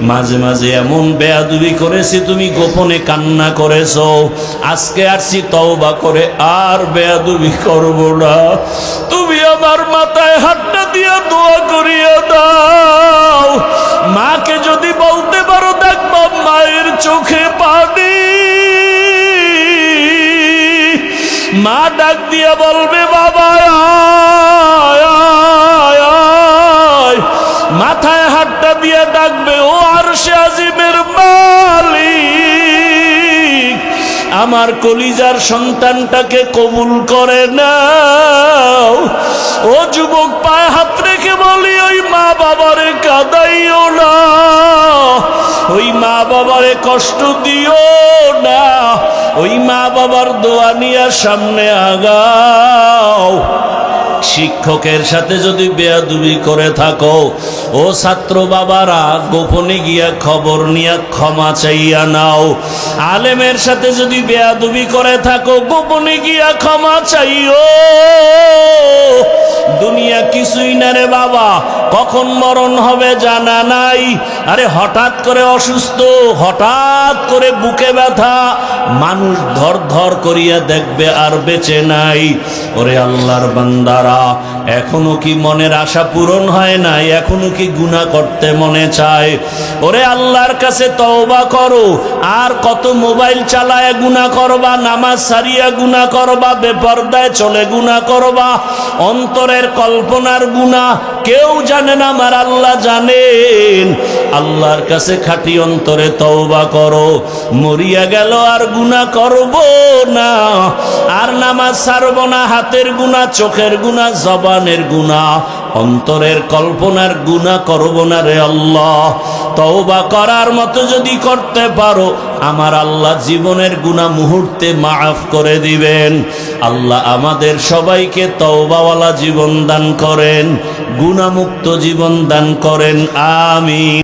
মাঝে মাঝে এমন বেয়াদবি করেছি তুমি গোপনে কান্না করেছো, আজকে আসছি তওবা করে আর বেয়াদবি করব না। তুমি আমার মাথায় হাতটা দিয়ে দোয়া করিয়া দাও। মাকে যদি বলতে পারো, দেখবো মায়ের চোখে পানি। মা ডাক দিয়া বলবে, বাবা আয় আয় আয়। মাথায় হাতটা দিয়ে ডাকবে, ও আরশে আজিমের মালিক, আমার কলিজার সন্তানটাকে কবুল করে নাও। ও যুবক, পায়ে হাত রেখে বলি, ওই মা বাবারে কাঁদাইও না, ওই মা বাবারে কষ্ট দিও না। ওই মা বাবার দোয়া নিয়ে সামনে আগাও। শিক্ষকের সাথে যদি বেয়াদবি করে থাকো, ও ছাত্র বাবারা গোপনে গিয়া খবর নিয়ে ক্ষমা চাইয়া নাও। আলেমের সাথে যদি বেয়াদবি করে থাকো, গোপনে গিয়া ক্ষমা চাইও। দুনিয়া কিছুই না রে বাবা, কখন মরণ হবে জানা নাই। আরে হঠাৎ করে অসুস্থ, হঠাৎ করে বুকে ব্যথা, মানুষ ধর ধর করিয়া দেখবে আর বেঁচে নাই। ওরে আল্লাহর বান্দারা, এখনো কি মনের আশা পূরণ হয় নাই? এখনো কি গুনাহ করতে মনে চায়? ওরে আল্লাহর কাছে তওবা করো। আর কত মোবাইল চালায় গুনাহ করবা, নামাজ সারিয়া গুনাহ করবা, বেপরদায় চলে গুনাহ করবা, অন্তরের কল্পনার গুনাহ কেউ জানে না, আমার আল্লাহ জানেন। আল্লাহর কাছে খাঁটি অন্তরে তওবা করো। মরিয়া গেল আর গুনাহ করব না, আর নামাজ ছাড়ব না, হাতের গুনাহ, চোখের গুনাহ, জবানের গুনাহ, অন্তরের কল্পনার গুনাহ করব না রে আল্লাহ। তওবা করার মতো যদি করতে পারো, আমার আল্লাহ জীবনের গুনাহ মুহূর্তে মাফ করে দিবেন। আল্লাহ আমাদের সবাইকে তওবাওয়ালা জীবন দান করেন, গুনাহমুক্ত জীবন দান করেন, আমিন।